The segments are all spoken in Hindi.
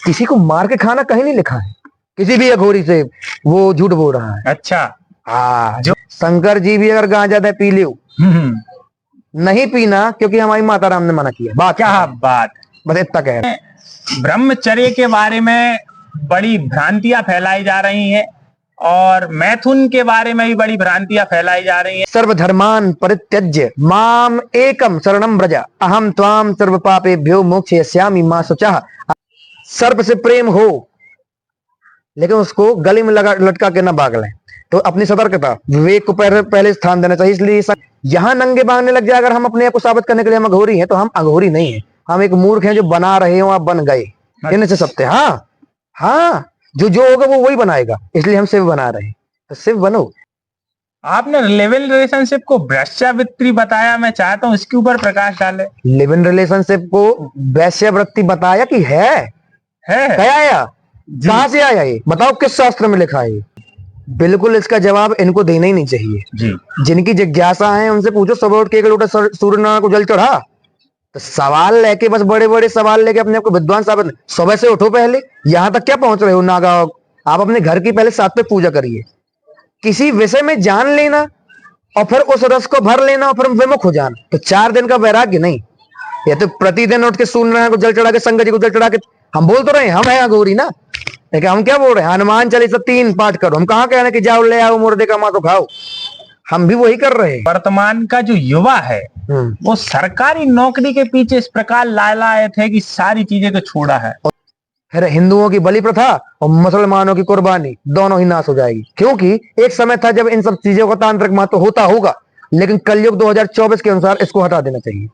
किसी को मार के खाना कहीं नहीं लिखा है किसी भी अघोरी से, वो झूठ बोल रहा है। अच्छा। हाँ, जो शंकर जी भी अगर गांजा दे पी लो, नहीं पीना क्योंकि हमारी माता राम ने मना किया। बात क्या बात। बस इतना कह रहे। ब्रह्मचर्य के बारे में बड़ी भ्रांतियां फैलाई जा रही हैं और मैथुन के बारे में भी बड़ी भ्रांतियां फैलाई जा रही हैं। सर्वधर्मान परित्यज्य माम एकम शरणम व्रज अहम त्वाम सर्व पापेभ्यो मोक्षयिष्यामि मा शुचः। सर्प से प्रेम हो लेकिन उसको गले में लगा लटका के ना भाग लें। तो अपनी सतर्कता विवेक को पहले स्थान देना चाहिए। इसलिए यहाँ नंगे बांधने लग जाए अगर हम अपने आप को साबित करने के लिए हम अघोरी हैं, तो हम अघोरी नहीं है, हम एक मूर्ख हैं जो बना रहे हो, आप बन गए इनसे सत्य। हाँ हाँ, जो होगा वो वही बनाएगा, इसलिए हम शिव बना रहे हैं, तो शिव बनो। आपने लिव इन रिलेशनशिप को वेश्यावृत्ति बताया, मैं चाहता हूँ इसके ऊपर प्रकाश डाले। लिव इन रिलेशनशिप को वेश्यावृत्ति बताया कि है क्या आया, कहां से आया, ये बताओ किस शास्त्र में लिखा है। बिल्कुल इसका जवाब इनको देना ही नहीं चाहिए जी। जिनकी जिज्ञासा है उनसे पूछो, सुबह उठ के एक लोटा सूर्य नारायण को जल चढ़ा। तो सवाल लेके बस बड़े बड़े सवाल लेके अपने आप को विद्वान साबित, सुबह से उठो, पहले यहां तक क्या पहुंच रहे हो नागा। आप अपने घर की पहले सात्विक पूजा करिए, किसी विषय में जान लेना और फिर उस रस को भर लेना और फिर विमुख हो जाना, तो 4 दिन का वैराग्य नहीं। या तो प्रतिदिन उठ के सूर्य नारायण को जल चढ़ा के, शंकर जी को जल चढ़ा के, हम बोल तो रहे हैं हम है अघोरी ना, लेकिन हम क्या बोल रहे हैं, हनुमान चालीसा 3 पाठ करो। हम कहाँ कह रहे हैं कि जाओ ले आओ मुर्दे का मां तो खाओ, हम भी वही कर रहे हैं। वर्तमान का जो युवा है वो सरकारी नौकरी के पीछे इस प्रकार लालायत है कि सारी चीजें को छोड़ा है। फिर हिंदुओं की बलि प्रथा और मुसलमानों की कुर्बानी दोनों ही नाश हो जाएगी, क्योंकि एक समय था जब इन सब चीजों का तांत्रिक महत्व होता होगा, लेकिन कलयुग 2024 के अनुसार इसको हटा देना चाहिए।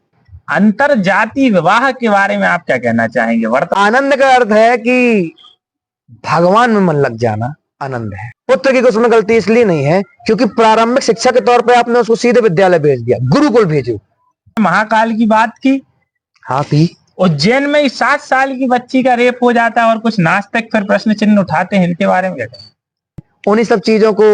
अंतर जाति विवाह के बारे में आप क्या कहना चाहेंगे? आनंद का अर्थ है कि भगवान में मन लग जाना आनंद है। पुत्र की उसमें गलती इसलिए नहीं है क्योंकि प्रारंभिक शिक्षा के तौर पे आपने उसको सीधे विद्यालय भेज दिया, गुरुकुल भेजो। महाकाल की बात की, हाँ थी। उज्जैन में 7 साल की बच्ची का रेप हो जाता है और कुछ नास्तिक फिर प्रश्न चिन्ह उठाते हैं, इनके बारे में क्या कहें? उन्हीं सब चीजों को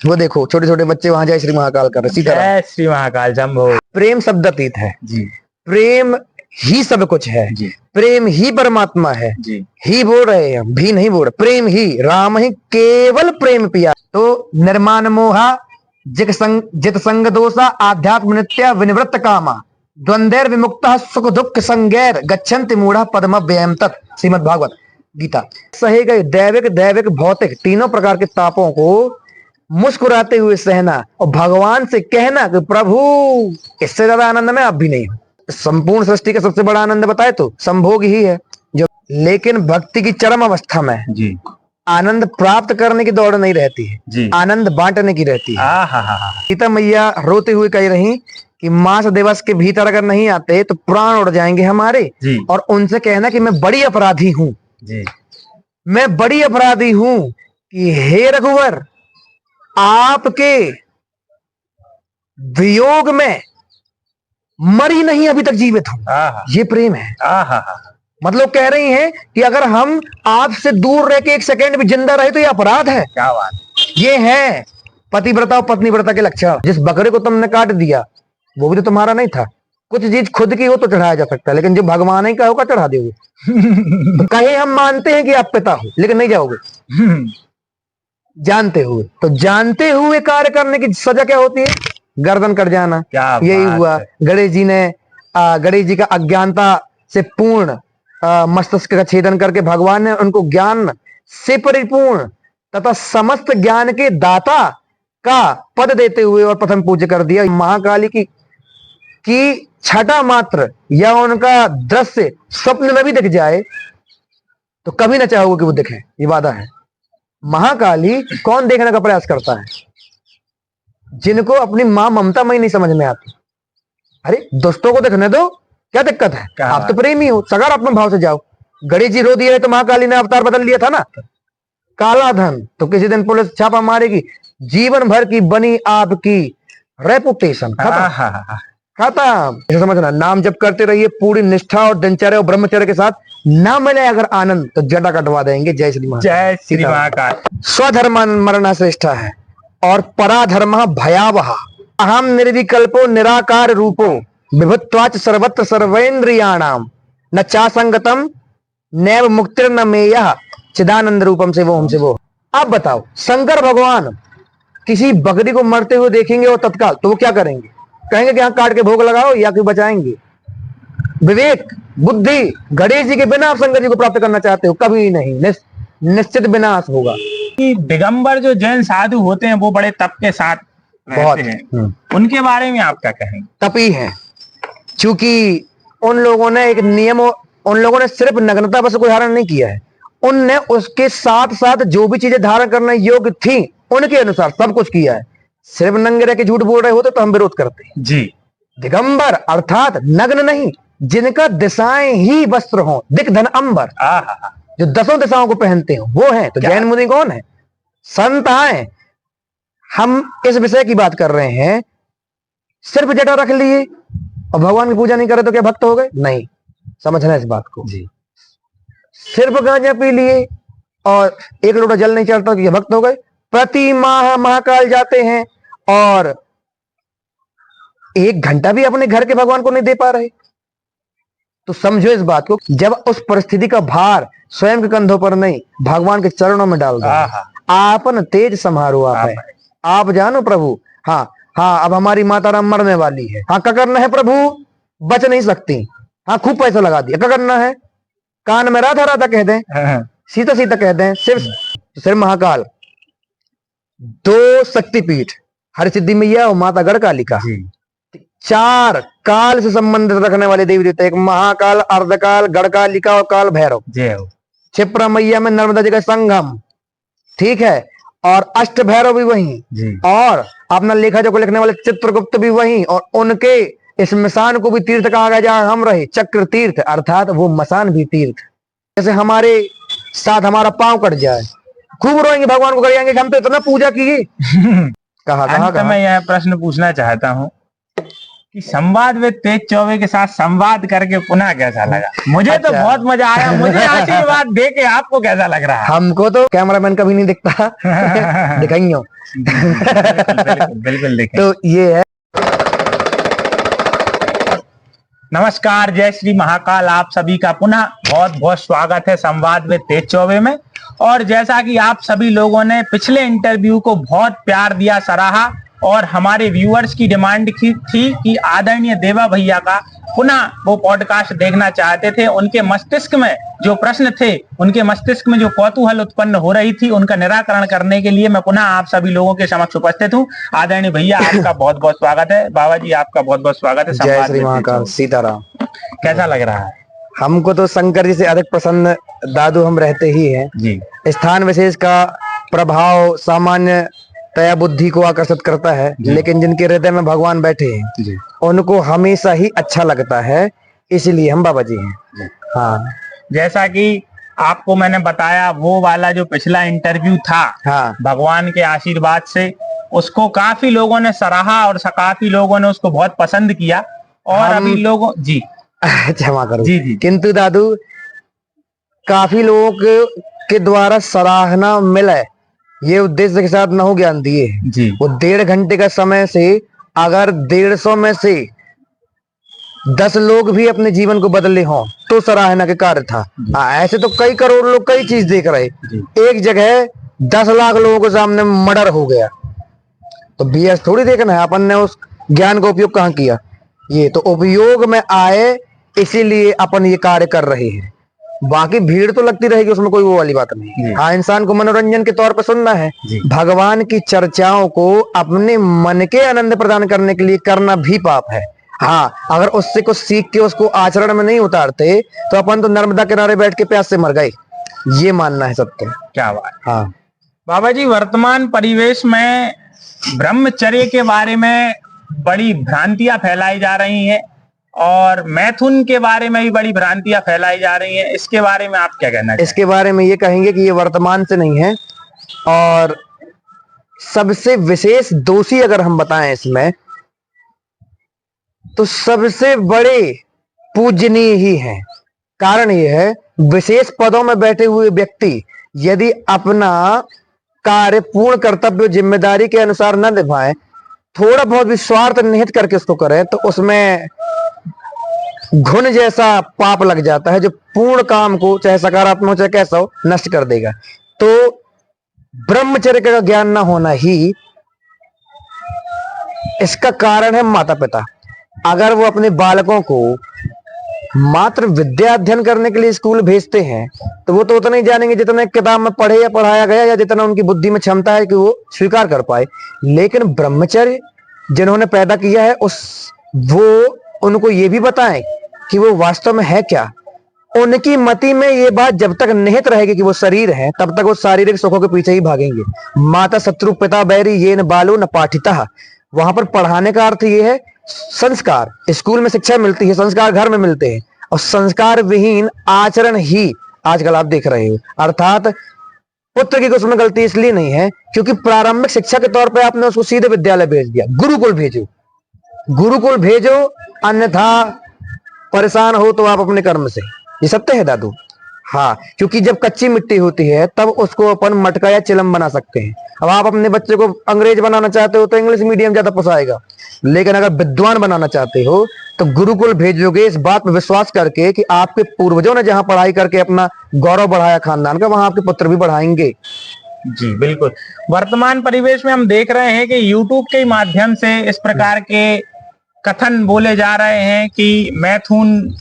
वो देखो, छोटे छोटे बच्चे वहां जय श्री महाकाल कर रहे। जय श्री महाकाल जम्भो। प्रेम शब्द अतीत है जी, प्रेम ही सब कुछ है जी, प्रेम ही परमात्मा है जी। ही बोल रहे हैं, भी नहीं बोल रहे, प्रेम ही, राम ही केवल प्रेम पिया। तो निर्माण मोहा जित संग दोषा आध्यात्म नित्य विनिवृत्त कामा द्वंद्वैर विमुक्तः सुख दुख संगैर गच्छन्ति मूढ़ा पद्म व्ययम तत्। श्रीमद् भागवत गीता। सहे गए दैविक दैविक भौतिक तीनों प्रकार के तापों को मुस्कुराते हुए सहना और भगवान से कहना कि प्रभु इससे ज्यादा आनंद में आप भी नहीं हो। संपूर्ण सृष्टि का सबसे बड़ा आनंद बताए तो संभोग ही है जो, लेकिन भक्ति की चरम अवस्था में जी आनंद प्राप्त करने की दौड़ नहीं रहती है जी, आनंद बांटने की रहती है। सीता मैया रोते हुए कह रही कि मास दिवस के भीतर अगर नहीं आते तो प्राण उड़ जाएंगे हमारे जी। और उनसे कहना कि मैं बड़ी अपराधी हूं जी, मैं बड़ी अपराधी हूं कि हे रघुवर आपके वियोग में मरी नहीं अभी तक जीवित हूं। ये प्रेम है। मतलब कह रही हैं कि अगर हम आपसे दूर रह के 1 सेकेंड भी जिंदा रहे तो ये अपराध है। क्या बात। ये है पतिव्रता और पत्नीव्रता के लक्षण। जिस बकरे को तुमने काट दिया वो भी तो तुम्हारा नहीं था। कुछ चीज खुद की हो तो चढ़ाया जा सकता है, लेकिन जो भगवान ही का होगा चढ़ा दोगे। तो कहीं हम मानते हैं कि आप पिता हो लेकिन नहीं जाओगे जानते हुए। तो जानते हुए कार्य करने की सजा क्या होती है? गर्दन कट जाना। यही हुआ गणेश जी ने, गणेश जी का अज्ञानता से पूर्ण मस्तिष्क का छेदन करके भगवान ने उनको ज्ञान से परिपूर्ण तथा समस्त ज्ञान के दाता का पद देते हुए और प्रथम पूज्य कर दिया। महाकाली की छठा मात्र या उनका दृश्य स्वप्न में भी दिख जाए तो कभी ना चाहोगे कि वो दिखे, ये वादा है। महाकाली कौन देखने का प्रयास करता है? जिनको अपनी मां ममता में ही नहीं समझ में आती। अरे दोस्तों को देखने दो, क्या दिक्कत है? आप तो प्रेमी हो, सकारात्मक भाव से जाओ। गणेश जी रो दिए तो महाकाली ने अवतार बदल लिया था ना। काला धन तो किसी दिन पुलिस छापा मारेगी, जीवन भर की बनी आपकी रेपुटेशन खत्म। समझना, नाम जप करते रहिए पूरी निष्ठा और दिनचर्या और ब्रह्मचर्य के साथ। ना मिले अगर आनंद तो जटा कटवा देंगे। जय श्री महाकाल। जय श्री महाकाल। स्वधर्म मरण श्रेष्ठ है और पराधर्म भयावह। अहम निर्विकल्पो निराकार रूपो विभुत्वाच सर्वत्र सर्वेन्द्रियाणाम न चासंगतम नैव मुक्तिर न मेयः चिदानंद रूपम से वो हमसे वो। अब बताओ, शंकर भगवान किसी बकरी को मरते हुए देखेंगे और तत्काल तो वो क्या करेंगे? कहेंगे कि हाँ काट के भोग लगाओ या कि बचाएंगे? विवेक बुद्धि गणेश जी के बिना आप शंकर जी को प्राप्त करना चाहते हो? कभी नहीं, निश्चित विनाश होगा। कि दिगंबर जो जैन साधु होते हैं वो बड़े तप के साथ बहुत रहते हैं, उनके बारे में आप क्या कहेंगे? तपी हैं, क्योंकि उन लोगों ने एक नियम, उन लोगों ने सिर्फ नग्नता बस को धारण नहीं किया है, उनने उसके साथ साथ जो भी चीजें धारण करने योग्य थी उनके अनुसार सब कुछ किया है। सिर्फ नंगे रह के झूठ बोल रहे होते तो हम विरोध करते जी। दिगंबर अर्थात नग्न नहीं, जिनका दिशाएं ही वस्त्र हो, दिक धन अंबर, जो 10 दिशाओं को पहनते हो वो हैं। तो जैन मुनि कौन है? संत हैं। हम इस विषय की बात कर रहे हैं, सिर्फ जटा रख लिए और भगवान की पूजा नहीं करे तो क्या भक्त हो गए? नहीं, समझना इस बात को जी। सिर्फ गांजा पी लिए और एक लोटा जल नहीं चढ़ता तो क्या भक्त हो गए? प्रति माह महाकाल जाते हैं और 1 घंटा भी अपने घर के भगवान को नहीं दे पा रहे। तो समझो इस बात को, जब उस परिस्थिति का भार स्वयं के कंधों पर नहीं भगवान के चरणों में डाल दो, आपन तेज समारो आप है, आप जानो प्रभु। हाँ हाँ, अब हमारी माता राम मरने वाली है, हाँ क्या करना है प्रभु? बच नहीं सकती, हाँ खूब पैसा लगा दिया, क्या करना है? कान में राधा राधा कह दें, सीता सीता कह दें, सिर्फ महाकाल, 2 शक्तिपीठ हर सिद्धि मैया और माता गढ़ कालिका, 4 काल से संबंधित रखने वाले देवी देवता, एक महाकाल, अर्धकाल, गढ़कालिका और काल भैरव। क्षिप्रा मैया में नर्मदा जी का संगम, ठीक है, और अष्ट भैरव भी वहीं, और अपना लेखा जो को लिखने वाले चित्रगुप्त भी वहीं, और उनके इस मसान को भी तीर्थ कहा गया जहां हम रहे, चक्र तीर्थ, अर्थात वो मसान भी तीर्थ। जैसे हमारे साथ हमारा पांव कट जाए, खूब रोएंगे, भगवान को करेंगे कि हम तो इतना पूजा किए। कहा मैं यह प्रश्न पूछना चाहता हूँ कि संवाद में तेज चौबे के साथ संवाद करके पुनः कैसा लगा? मुझे तो बहुत मजा आया। मुझे आशीर्वाद दे के आपको कैसा लग रहा है? हमको तो कैमरामैन कभी नहीं दिखता। दिखाइयो। बिल्कुल दिखाइए। तो ये है। नमस्कार, जय श्री महाकाल। आप सभी का पुनः बहुत बहुत स्वागत है संवाद में तेज चौबे में। और जैसा कि आप सभी लोगों ने पिछले इंटरव्यू को बहुत प्यार दिया, सराहा, और हमारे व्यूअर्स की डिमांड थी कि आदरणीय देवा भैया का पुनः वो पॉडकास्ट देखना चाहते थे। उनके मस्तिष्क में जो प्रश्न थे, उनके मस्तिष्क में जो कौतूहल उत्पन्न हो रही थी, उनका निराकरण करने के लिए मैं पुनः आप सभी लोगों के समक्ष उपस्थित हूँ। आदरणीय भैया, आपका बहुत बहुत स्वागत है। बाबा जी, आपका बहुत बहुत स्वागत है। जय श्री महाकाल, सीताराम। कैसा लग रहा है? हमको तो शंकर जी से अधिक प्रसन्न दादू हम रहते ही हैं जी। स्थान विशेष का प्रभाव सामान्य तया बुद्धि को आकर्षित करता है, लेकिन जिनके हृदय में भगवान बैठे हैं जी, उनको हमेशा ही अच्छा लगता है, इसलिए हम बाबा जी हैं। हाँ, जैसा कि आपको मैंने बताया, वो वाला जो पिछला इंटरव्यू था, हाँ, भगवान के आशीर्वाद से उसको काफी लोगों ने सराहा और काफी लोगों ने उसको बहुत पसंद किया। और अभी लोगों जी क्षमा करो जी, किंतु दादू काफी लोगों के द्वारा सराहना मिले, ये उद्देश्य के साथ न हो ज्ञान दिए जी। वो 1.5 घंटे का समय से अगर 150 में से 10 लोग भी अपने जीवन को बदले हों तो सराहना के कार्य था। ऐसे तो कई करोड़ लोग कई चीज देख रहे, एक जगह 10 लाख लोगों के सामने मर्डर हो गया, तो बीएस थोड़ी देखना है अपन ने उस ज्ञान का उपयोग कहाँ किया। ये तो उपयोग में आए, इसीलिए अपन ये कार्य कर रहे हैं। बाकी भीड़ तो लगती रहेगी, उसमें कोई वो वाली बात नहीं। हाँ, इंसान को मनोरंजन के तौर पर सुनना है, भगवान की चर्चाओं को अपने मन के आनंद प्रदान करने के लिए करना भी पाप है। हाँ, अगर उससे कुछ सीख के उसको आचरण में नहीं उतारते तो अपन तो नर्मदा किनारे बैठ के प्यास से मर गए, ये मानना है सबको। क्या बात। हाँ बाबा जी, वर्तमान परिवेश में ब्रह्मचर्य के बारे में बड़ी भ्रांतियां फैलाई जा रही हैं और मैथुन के बारे में भी बड़ी भ्रांतियां फैलाई जा रही हैं, इसके बारे में आप क्या कहना चाहेंगे? इसके बारे में ये कहेंगे कि ये वर्तमान से नहीं है, और सबसे विशेष दोषी अगर हम बताएं इसमें तो सबसे बड़े पूजनीय ही हैं। कारण ये है, विशेष पदों में बैठे हुए व्यक्ति यदि अपना कार्य पूर्ण कर्तव्य जिम्मेदारी के अनुसार न निभाएं, थोड़ा बहुत भी स्वार्थ निहित करके उसको करें, तो उसमें घुन जैसा पाप लग जाता है जो पूर्ण काम को, चाहे सकारात्मक हो चाहे कैसा हो, नष्ट कर देगा। तो ब्रह्मचर्य का ज्ञान ना होना ही इसका कारण है माता पिता। अगर वो अपने बालकों को मात्र विद्या अध्ययन करने के लिए स्कूल भेजते हैं तो वो तो उतना ही जानेंगे जितना किताब में पढ़े या पढ़ाया गया, या जितना उनकी बुद्धि में क्षमता है कि वो स्वीकार कर पाए। लेकिन ब्रह्मचर्य जिन्होंने पैदा किया है वो उनको ये भी बताएं कि वो वास्तव में है क्या। उनकी मति में ये बात जब तक निहित रहेगी कि वो शरीर है, तब तक वो शारीरिक सुखों के पीछे ही भागेंगे। माता शत्रु पिता बैरी ये न बालो न पाठिता। वहां पर पढ़ाने का अर्थ ये है संस्कार। स्कूल में शिक्षा मिलती है, संस्कार घर में मिलते हैं, और संस्कार विहीन आचरण ही आजकल आप देख रहे हो। अर्थात पुत्र की उसमें गलती इसलिए नहीं है क्योंकि प्रारंभिक शिक्षा के तौर पे आपने उसको सीधे विद्यालय भेज दिया। गुरुकुल भेजो, गुरुकुल भेजो, अन्यथा परेशान हो तो आप अपने कर्म से। ये सत्य है दादू। हाँ, क्योंकि जब कच्ची मिट्टी होती है तब उसको अपन मटका या चिलम बना सकते हैं। अब आप अपने बच्चे को अंग्रेज बनाना चाहते हो तो इंग्लिश मीडियम ज्यादा पसाएगा, लेकिन अगर विद्वान बनाना चाहते हो तो गुरुकुल भेजोगे इस बात में विश्वास करके कि आपके पूर्वजों ने जहां पढ़ाई करके अपना गौरव बढ़ाया खानदान का, वहां आपके पुत्र भी बढ़ाएंगे। जी बिल्कुल। वर्तमान परिवेश में हम देख रहे हैं कि यूट्यूब के माध्यम से इस प्रकार के कथन बोले जा रहे हैं कि मैथुन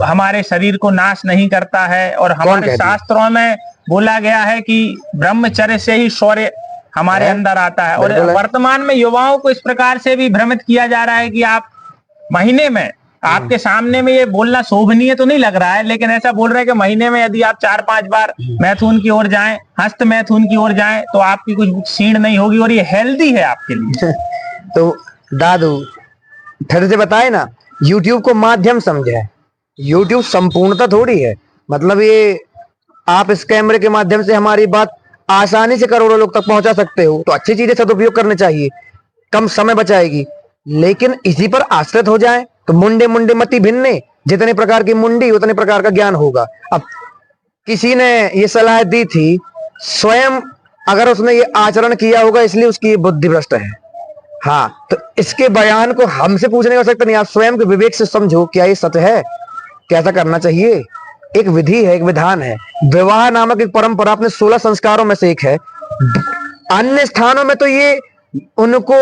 हमारे शरीर को नाश नहीं करता है, और हमारे शास्त्रों में बोला गया है कि ब्रह्मचर्य से ही शौर्य हमारे अंदर आता है। और वर्तमान में युवाओं को इस प्रकार से भी भ्रमित किया जा रहा है कि आप महीने में, आपके सामने में ये बोलना शोभनीय तो नहीं लग रहा है, लेकिन ऐसा बोल रहे हैं कि महीने में यदि आप 4-5 बार मैथुन की ओर जाएं, हस्त मैथुन की ओर जाएं, तो आपकी कुछ क्षीण नहीं होगी और ये हेल्दी है आपके लिए। तो दादू फिर से बताए ना, यूट्यूब को माध्यम समझे। यूट्यूब संपूर्णता थोड़ी है। मतलब ये आप इस कैमरे के माध्यम से हमारी बात आसानी से करोड़ों लोग तक पहुंचा सकते हो, तो अच्छी चीजें सदुपयोग करने चाहिए, कम समय बचाएगी। लेकिन इसी पर आश्रित हो जाए तो मुंडे मुंडे मति भिन्ने, जितने प्रकार की मुंडी उतने प्रकार का ज्ञान होगा। अब किसी ने ये सलाह दी थी, स्वयं अगर उसने ये आचरण किया होगा इसलिए उसकी बुद्धि भ्रष्ट है। हाँ, तो इसके बयान को हमसे पूछने का आवश्यकता नहीं, आप स्वयं के विवेक से समझो क्या ये सत्य है, कैसा करना चाहिए। एक विधि है, एक विधान है। विवाह नामक एक परंपरा अपने 16 संस्कारों में से एक है। अन्य स्थानों में तो ये उनको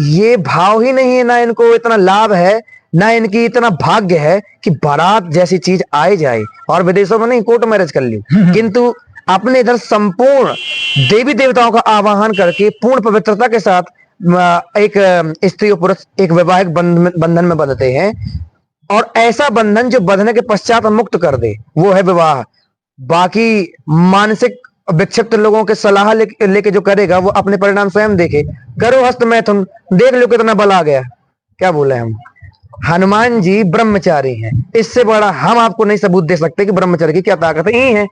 ये भाव ही नहीं है, ना इनको इतना लाभ है, ना इनकी इतना भाग्य है कि बारात जैसी चीज आए जाए। और विदेशों में नहीं, कोर्ट मैरिज कर ली, किंतु अपने इधर संपूर्ण देवी देवताओं का आवाहन करके पूर्ण पवित्रता के साथ एक स्त्री और पुरुष एक वैवाहिक बंधन में बंधते हैं। और ऐसा बंधन जो बंधने के पश्चात मुक्त कर दे, वो है विवाह। बाकी मानसिक विक्षिप्त लोगों के सलाह लेके जो करेगा वो अपने परिणाम स्वयं देखे। करो हस्त मैथुन, देख लो कितना बल आ गया। क्या बोले हम, हनुमान जी ब्रह्मचारी हैं, इससे बड़ा हम आपको नहीं सबूत दे सकते कि ब्रह्मचर्य की क्या ताकत है। यही है,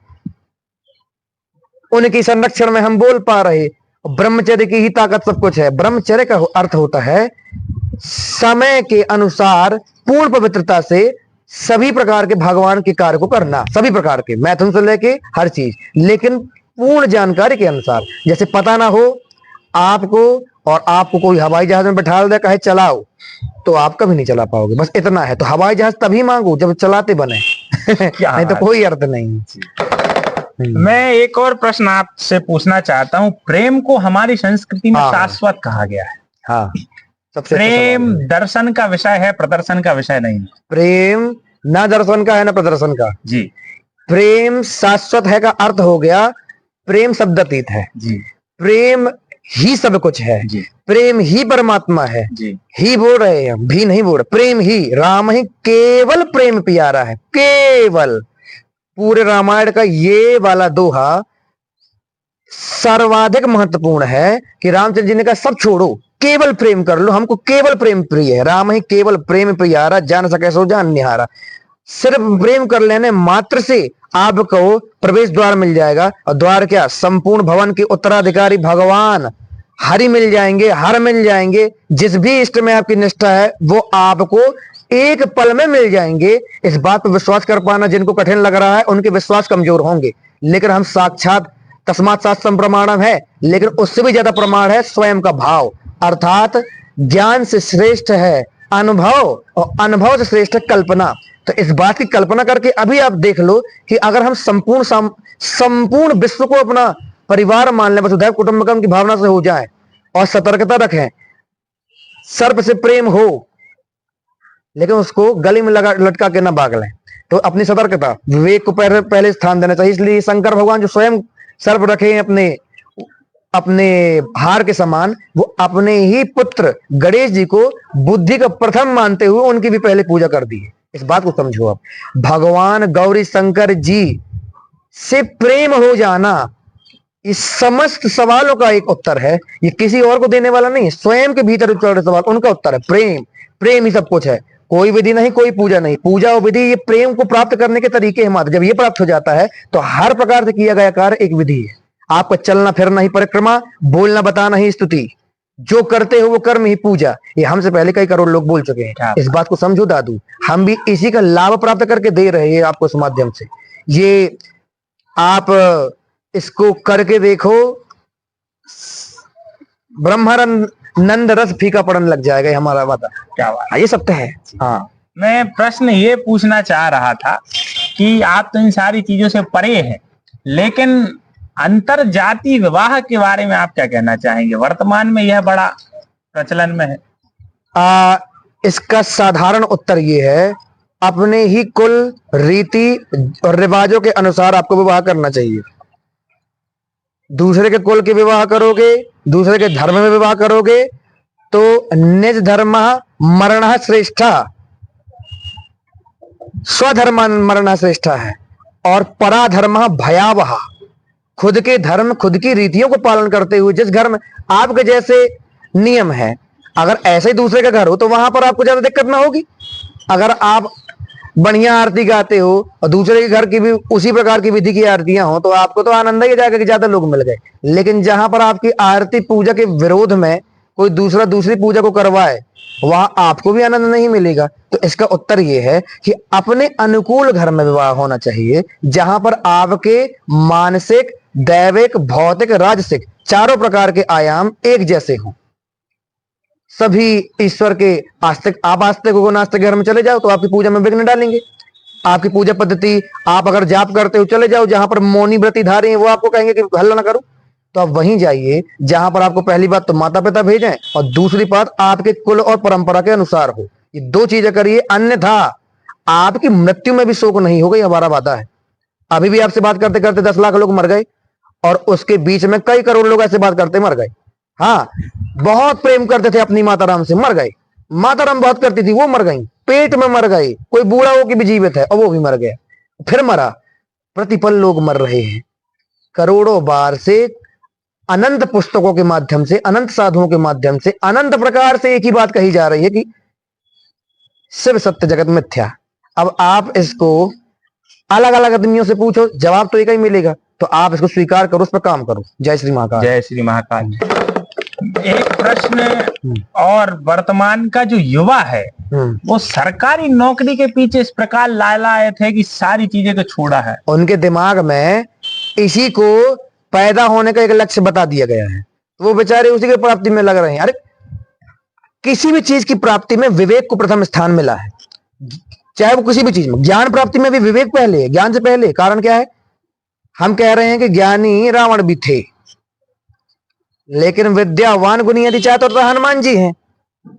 उनकी संरक्षण में हम बोल पा रहे। ब्रह्मचर्य की ही ताकत सब कुछ है। ब्रह्मचर्य का अर्थ होता है समय के अनुसार पूर्ण पवित्रता से सभी प्रकार के भगवान के कार्य को करना, सभी प्रकार के, मैथुन से लेके हर चीज, लेकिन पूर्ण जानकारी के अनुसार। जैसे पता ना हो आपको और आपको कोई हवाई जहाज में बैठा दे, कहे चलाओ, तो आप कभी नहीं चला पाओगे। बस इतना है। तो हवाई जहाज तभी मांगो जब चलाते बने नहीं तो कोई अर्थ नहीं। मैं एक और प्रश्न आपसे पूछना चाहता हूँ। प्रेम को हमारी संस्कृति में शाश्वत कहा गया है। हाँ, प्रेम दर्शन का विषय है, प्रदर्शन का विषय नहीं। प्रेम ना दर्शन का है ना प्रदर्शन का। जी। प्रेम शाश्वत है का अर्थ हो गया प्रेम शब्दातीत है। जी। प्रेम ही सब कुछ है। जी। प्रेम ही परमात्मा है। जी। ही बोल रहे हैं, भी नहीं बोल रहे। प्रेम ही, राम ही केवल प्रेम प्यारा है। केवल पूरे रामायण का ये वाला दोहा सर्वाधिक महत्वपूर्ण है कि रामचंद्र जी ने कहा सब छोड़ो, केवल प्रेम कर लो, हमको केवल प्रेम प्रिय है। राम ही केवल प्रेम प्यारा, जान सके सो जान निहारा। सिर्फ प्रेम कर लेने मात्र से आपको प्रवेश द्वार मिल जाएगा। और द्वार क्या, संपूर्ण भवन के उत्तराधिकारी भगवान हरि मिल जाएंगे, हर मिल जाएंगे। जिस भी इष्ट में आपकी निष्ठा है वो आपको एक पल में मिल जाएंगे। इस बात पर विश्वास कर पाना जिनको कठिन लग रहा है, उनके विश्वास कमजोर होंगे। लेकिन हम साक्षात तस्मात् शास्त्रम प्रमाणम है, लेकिन उससे भी ज्यादा प्रमाण है स्वयं का भाव। अर्थात ज्ञान से श्रेष्ठ है अनुभव, और अनुभव से श्रेष्ठ है कल्पना। तो इस बात की कल्पना करके अभी आप देख लो कि अगर हम संपूर्ण विश्व को अपना परिवार मान लें, वसुधैव कुटुंबकम की भावना से हो जाए और सतर्कता रखें, सर्प से प्रेम हो लेकिन उसको गले में लगा लटका के ना भाग लें, तो अपनी सतर्कता, विवेक को पहले स्थान देना चाहिए। इसलिए शंकर भगवान जो स्वयं सर्प रखे हैं अपने अपने हार के समान, वो अपने ही पुत्र गणेश जी को बुद्धि का प्रथम मानते हुए उनकी भी पहले पूजा कर दी है। इस बात को समझो आप। भगवान गौरी शंकर जी से प्रेम हो जाना इस समस्त सवालों का एक उत्तर है, ये किसी और को देने वाला नहीं है, स्वयं के भीतर उच्चारित सवाल उनका उत्तर है। प्रेम, प्रेम ही सब कुछ है, कोई विधि नहीं, कोई पूजा नहीं। पूजा और विधि ये प्रेम को प्राप्त करने के तरीके हैं मात्र। जब ये प्राप्त हो जाता है तो हर प्रकार से किया गया कार्य एक विधि है। आपका चलना फिरना ही परिक्रमा, बोलना बताना ही स्तुति, जो करते हो वो कर्म ही पूजा। ये हमसे पहले कई करोड़ लोग बोल चुके हैं। इस बात को समझो दादू, हम भी इसी का लाभ प्राप्त करके दे रहे हैं आपको इस माध्यम से। ये आप इसको करके देखो, ब्रह्मानंद रस फीका पड़ने लग जाएगा, हमारा वादा। क्या बात, ये सत्य है। हाँ, मैं प्रश्न ये पूछना चाह रहा था कि आप तो इन सारी चीजों से परे हैं, लेकिन अंतर जाति विवाह के बारे में आप क्या कहना चाहेंगे? वर्तमान में यह बड़ा प्रचलन में है। इसका साधारण उत्तर ये है, अपने ही कुल रीति और रिवाजों के अनुसार आपको विवाह करना चाहिए। दूसरे के कुल के विवाह करोगे, दूसरे के धर्म में विवाह करोगे तो निज धर्म मरण श्रेष्ठ, स्वधर्म मरण श्रेष्ठ है, और पराधर्म भयावह। खुद के धर्म, खुद की रीतियों को पालन करते हुए, जिस घर में आपके जैसे नियम है, अगर ऐसे ही दूसरे का घर हो तो वहां पर आपको ज्यादा दिक्कत ना होगी। अगर आप बढ़िया आरती गाते हो और दूसरे के घर की भी उसी प्रकार की विधि की आरतियां हो तो आपको तो आनंद ही जाएगा कि ज्यादा लोग मिल गए। लेकिन जहां पर आपकी आरती पूजा के विरोध में कोई दूसरा दूसरी पूजा को करवाए, वहां आपको भी आनंद नहीं मिलेगा। तो इसका उत्तर यह है कि अपने अनुकूल घर में विवाह होना चाहिए, जहां पर आपके मानसिक, दैविक, भौतिक, राजसिक चारों प्रकार के आयाम एक जैसे हों। सभी ईश्वर के आस्तिक, आप आस्तिक हो नास्तिक घर में चले जाओ तो आपकी पूजा में विघ्न डालेंगे। आपकी पूजा पद्धति, आप अगर जाप करते हो चले जाओ जहां पर मौनी व्रती धारी हैं, वो आपको कहेंगे कि हल्ला ना करो। तो आप वहीं जाइए जहां पर आपको पहली बात तो माता पिता भेजें और दूसरी बात आपके कुल और परंपरा के अनुसार हो। ये दो चीजें करिए, अन्यथा आपकी मृत्यु में भी शोक नहीं होगा, ये हमारा वादा है। अभी भी आपसे बात करते करते 10 लाख लोग मर गए और उसके बीच में कई करोड़ लोग ऐसे बात करते मर गए। हाँ, बहुत प्रेम करते थे अपनी माता राम से, मर गए। माता राम बहुत करती थी, वो मर गई, पेट में मर गए। कोई बूढ़ा हो कि भी जीवित है और वो भी मर गया, फिर मरा। प्रतिपल लोग मर रहे हैं करोड़ों बार से, अनंत पुस्तकों के माध्यम से, अनंत साधुओं के माध्यम से, अनंत प्रकार से एक ही बात कही जा रही है कि शिव सत्य जगत मिथ्या। अब आप इसको अलग अलग आदमियों से पूछो, जवाब तो एक ही मिलेगा। तो आप इसको स्वीकार करो, उस पर काम करो। जय श्री महाकाल। जय श्री महाकाल। एक प्रश्न, और वर्तमान का जो युवा है वो सरकारी नौकरी के पीछे इस प्रकार लालायत है कि सारी चीजें को छोड़ा है। उनके दिमाग में इसी को पैदा होने का एक लक्ष्य बता दिया गया है, वो बेचारे उसी के प्राप्ति में लग रहे हैं। अरे किसी भी चीज की प्राप्ति में विवेक को प्रथम स्थान मिला है, चाहे वो किसी भी चीज में। ज्ञान प्राप्ति में भी विवेक पहले है, ज्ञान से पहले। कारण क्या है? हम कह रहे हैं कि ज्ञानी रावण भी थे, लेकिन विद्यावान गुणी यदि चाहते तो हनुमान जी हैं।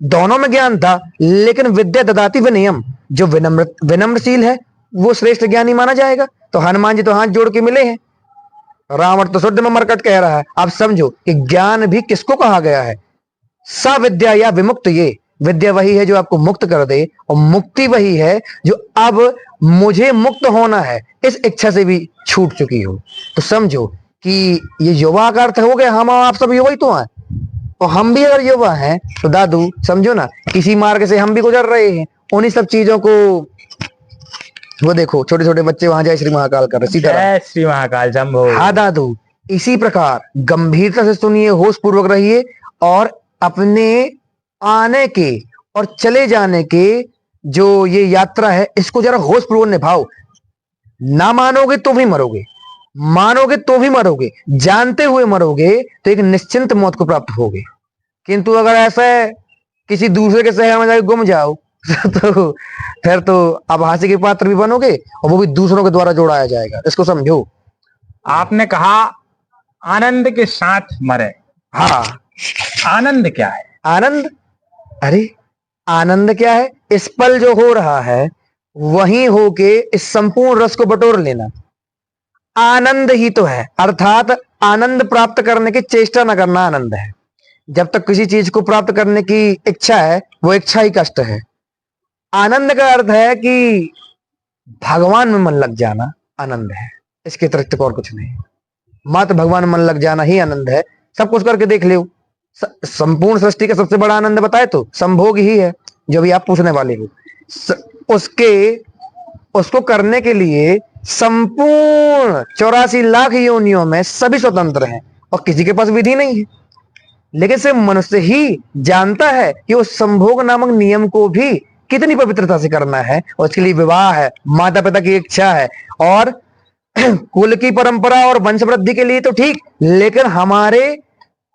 दोनों में ज्ञान था, लेकिन विद्या ददाति विनयम, जो विनम्रशील है वो श्रेष्ठ ज्ञानी माना जाएगा। तो हनुमान जी तो हाथ जोड़ के मिले हैं, रावण तो शुद्ध में मरकट कह रहा है। आप समझो कि ज्ञान भी किसको कहा गया है? सा विद्या या विमुक्त। ये विद्या वही है जो आपको मुक्त कर दे, और मुक्ति वही है जो अब मुझे मुक्त होना है इस इच्छा से भी छूट चुकी हो। तो समझो कि ये युवा का अर्थ हो गया, हम आप सब युवा ही तो हैं, और हम भी अगर युवा हैं तो दादू समझो ना, किसी मार्ग से हम भी गुजर रहे हैं। उन्हीं सब चीजों को, वो देखो छोटे छोटे बच्चे वहां जय श्री महाकाल कर रहे, जय श्री महाकाल जम्भो। हाँ दादू, इसी प्रकार गंभीरता से सुनिए, होश पूर्वक रहिए, और अपने आने के और चले जाने के जो ये यात्रा है इसको जरा होश पूर्वक निभाओ। ना मानोगे तो भी मरोगे, मानोगे तो भी मरोगे, जानते हुए मरोगे तो एक निश्चिंत मौत को प्राप्त होगे। किंतु अगर ऐसा है किसी दूसरे के शहर में जाके गुम जाओ तो फिर तो आप हास्य के पात्र भी बनोगे और वो भी दूसरों के द्वारा जोड़ाया जाएगा। इसको समझो। आपने कहा आनंद के साथ मरे। हाँ, आनंद क्या है? आनंद, अरे आनंद क्या है? इस पल जो हो रहा है वहीं होके इस संपूर्ण रस को बटोर लेना आनंद ही तो है। अर्थात आनंद प्राप्त करने की चेष्टा न करना आनंद है। जब तक किसी चीज को प्राप्त करने की इच्छा है वो इच्छा ही कष्ट है। आनंद का अर्थ है कि भगवान में मन लग जाना आनंद है, इसके अतिरिक्त और कुछ नहीं। मात्र भगवान में मन लग जाना ही आनंद है। सब कुछ करके देख लो, संपूर्ण सृष्टि का सबसे बड़ा आनंद बताए तो संभोग ही है, जो भी आप पूछने वाले हो। उसको करने के लिए संपूर्ण 84 लाख योनियों में सभी स्वतंत्र हैं और किसी के पास विधि नहीं है। लेकिन सिर्फ मनुष्य ही जानता है कि उस संभोग नामक नियम को भी कितनी पवित्रता से करना है। और उसके लिए विवाह है, माता पिता की इच्छा है और कुल की परंपरा और वंश वृद्धि के लिए तो ठीक, लेकिन हमारे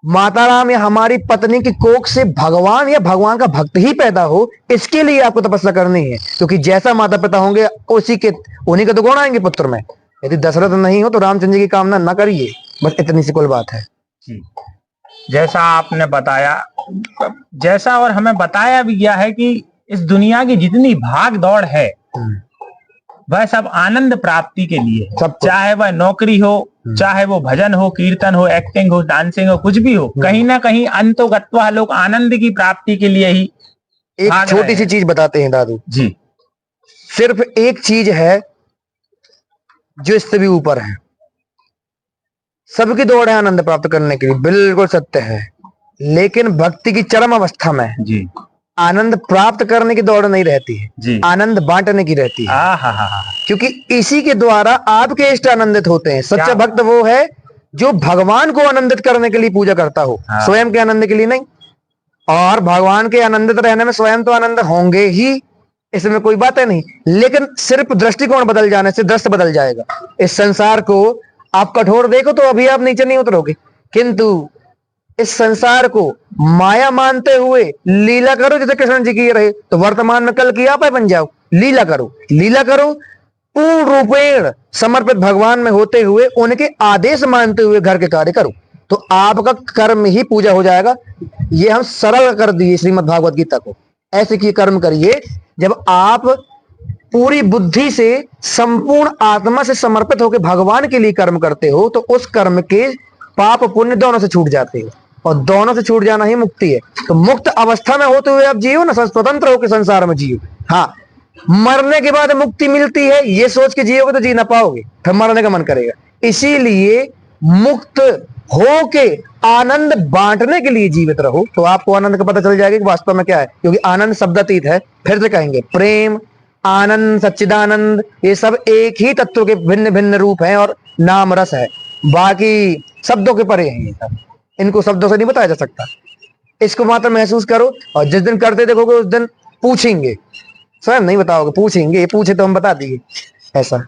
माता राम या हमारी पत्नी की कोख से भगवान या भगवान का भक्त ही पैदा हो, इसके लिए आपको तपस्या करनी है। क्योंकि जैसा माता पिता होंगे उन्हीं के तो गुण आएंगे पुत्र में। यदि दशरथ नहीं हो तो रामचंद्र जी की कामना न करिए। बस इतनी सी कुल बात है जी। जैसा आपने बताया, जैसा और हमें बताया भी गया है कि इस दुनिया की जितनी भाग दौड़ है वह सब आनंद प्राप्ति के लिए है। चाहे वह नौकरी हो, चाहे वो भजन हो, कीर्तन हो, एक्टिंग हो, डांसिंग हो, कुछ भी हो, कहीं ना कहीं अंतोगत्वा लोग आनंद की प्राप्ति के लिए ही एक छोटी सी चीज बताते हैं दादू जी। सिर्फ एक चीज है जो इससे भी ऊपर है। सबकी दौड़ है आनंद प्राप्त करने के लिए, बिल्कुल सत्य है। लेकिन भक्ति की चरम अवस्था में जी आनंद प्राप्त करने की दौड़ नहीं रहती है जी, आनंद बांटने की रहती है। क्योंकि इसी के द्वारा आपके इष्ट आनंदित होते हैं। सच्चा भक्त वो है जो भगवान को आनंदित करने के लिए पूजा करता हो, स्वयं के आनंद के लिए नहीं। और भगवान के आनंदित रहने में स्वयं तो आनंद होंगे ही, इसमें कोई बात है नहीं। लेकिन सिर्फ दृष्टिकोण बदल जाने से दृश्य बदल जाएगा। इस संसार को आप कठोर देखो तो अभी आप नीचे नहीं उतरोगे, किंतु इस संसार को माया मानते हुए लीला करो जैसे कृष्ण जी की रहे, तो वर्तमान में कल की आप बन जाओ। लीला करो, लीला करो पूर्ण रूपेण समर्पित भगवान में होते हुए, उनके आदेश मानते हुए घर के कार्य करो, तो आपका कर्म ही पूजा हो जाएगा। ये हम सरल कर दिए श्रीमद् भागवत गीता को। ऐसे की कर्म करिए जब आप पूरी बुद्धि से संपूर्ण आत्मा से समर्पित होकर भगवान के लिए कर्म करते हो, तो उस कर्म के पाप पुण्य दोनों से छूट जाते हो, और दोनों से छूट जाना ही मुक्ति है। तो मुक्त अवस्था में होते हुए आप जियो ना, स्वतंत्र होकर संसार में जियो। हाँ, मरने के बाद मुक्ति मिलती है ये सोच के जियोगे तो जी ना पाओगे, फिर मरने का मन करेगा। इसीलिए मुक्त होके आनंद बांटने के लिए जीवित रहो, तो आपको आनंद का पता चल जाएगा कि वास्तव में क्या है। क्योंकि आनंद शब्दातीत है। फिर से कहेंगे, प्रेम, आनंद, सच्चिदानंद, ये सब एक ही तत्व के भिन्न भिन्न रूप हैं और नाम रस है। बाकी शब्दों के परे हैं ये सब, इनको शब्दों से नहीं बताया जा सकता। इसको मात्र महसूस करो, और जिस दिन करते देखोगे उस दिन पूछेंगे, स्वयं नहीं बताओगे, पूछेंगे। ये पूछे तो हम बता दिए। ऐसा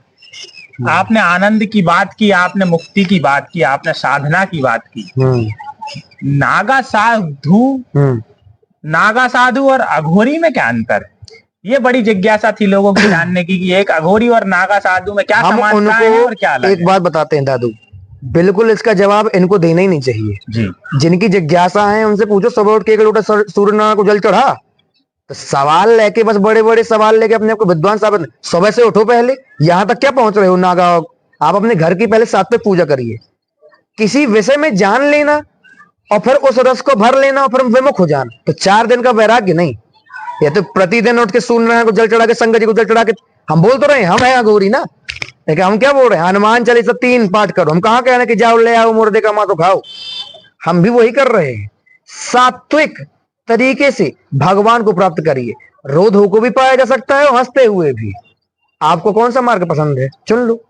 आपने आनंद की बात की, आपने मुक्ति की बात की, आपने साधना की बात की। नागा साधु और अघोरी में क्या अंतर है? ये बड़ी जिज्ञासा थी लोगों की जानने की कि एक अघोरी और नागा साधु में क्या समानता है और क्या अलग है। एक बात बताते हैं दादू, बिल्कुल इसका जवाब इनको देना ही नहीं चाहिए जी। जिनकी जिज्ञासा है उनसे पूछो, सुबह उठ के एक लोटा सूर्य नारायण को जल चढ़ा? तो सवाल लेके बस बड़े बड़े सवाल लेके अपने आप को विद्वान साबित, सुबह से उठो, पहले यहां तक क्या पहुंच रहे हो नागा? आप अपने घर की पहले सात्विक पूजा करिए। किसी विषय में जान लेना और फिर उस रस को भर लेना और फिर विमुख हो जाना, तो 4 दिन का वैराग्य नहीं। ये तो प्रतिदिन उठ के सूर्य नारायण को जल चढ़ा के, शंकर जी को जल चढ़ा के, हम बोल तो रहे हम है अघोरी ना, लेकिन हम क्या बोल रहे हैं? हनुमान चालीसा 3 पाठ करो। हम कहां कह रहे हैं कि जाओ ले आओ मुर्दे का मां तो खाओ। हम भी वही कर रहे हैं। सात्विक तरीके से भगवान को प्राप्त करिए। रोध को भी पाया जा सकता है और हंसते हुए भी। आपको कौन सा मार्ग पसंद है, चुन लो।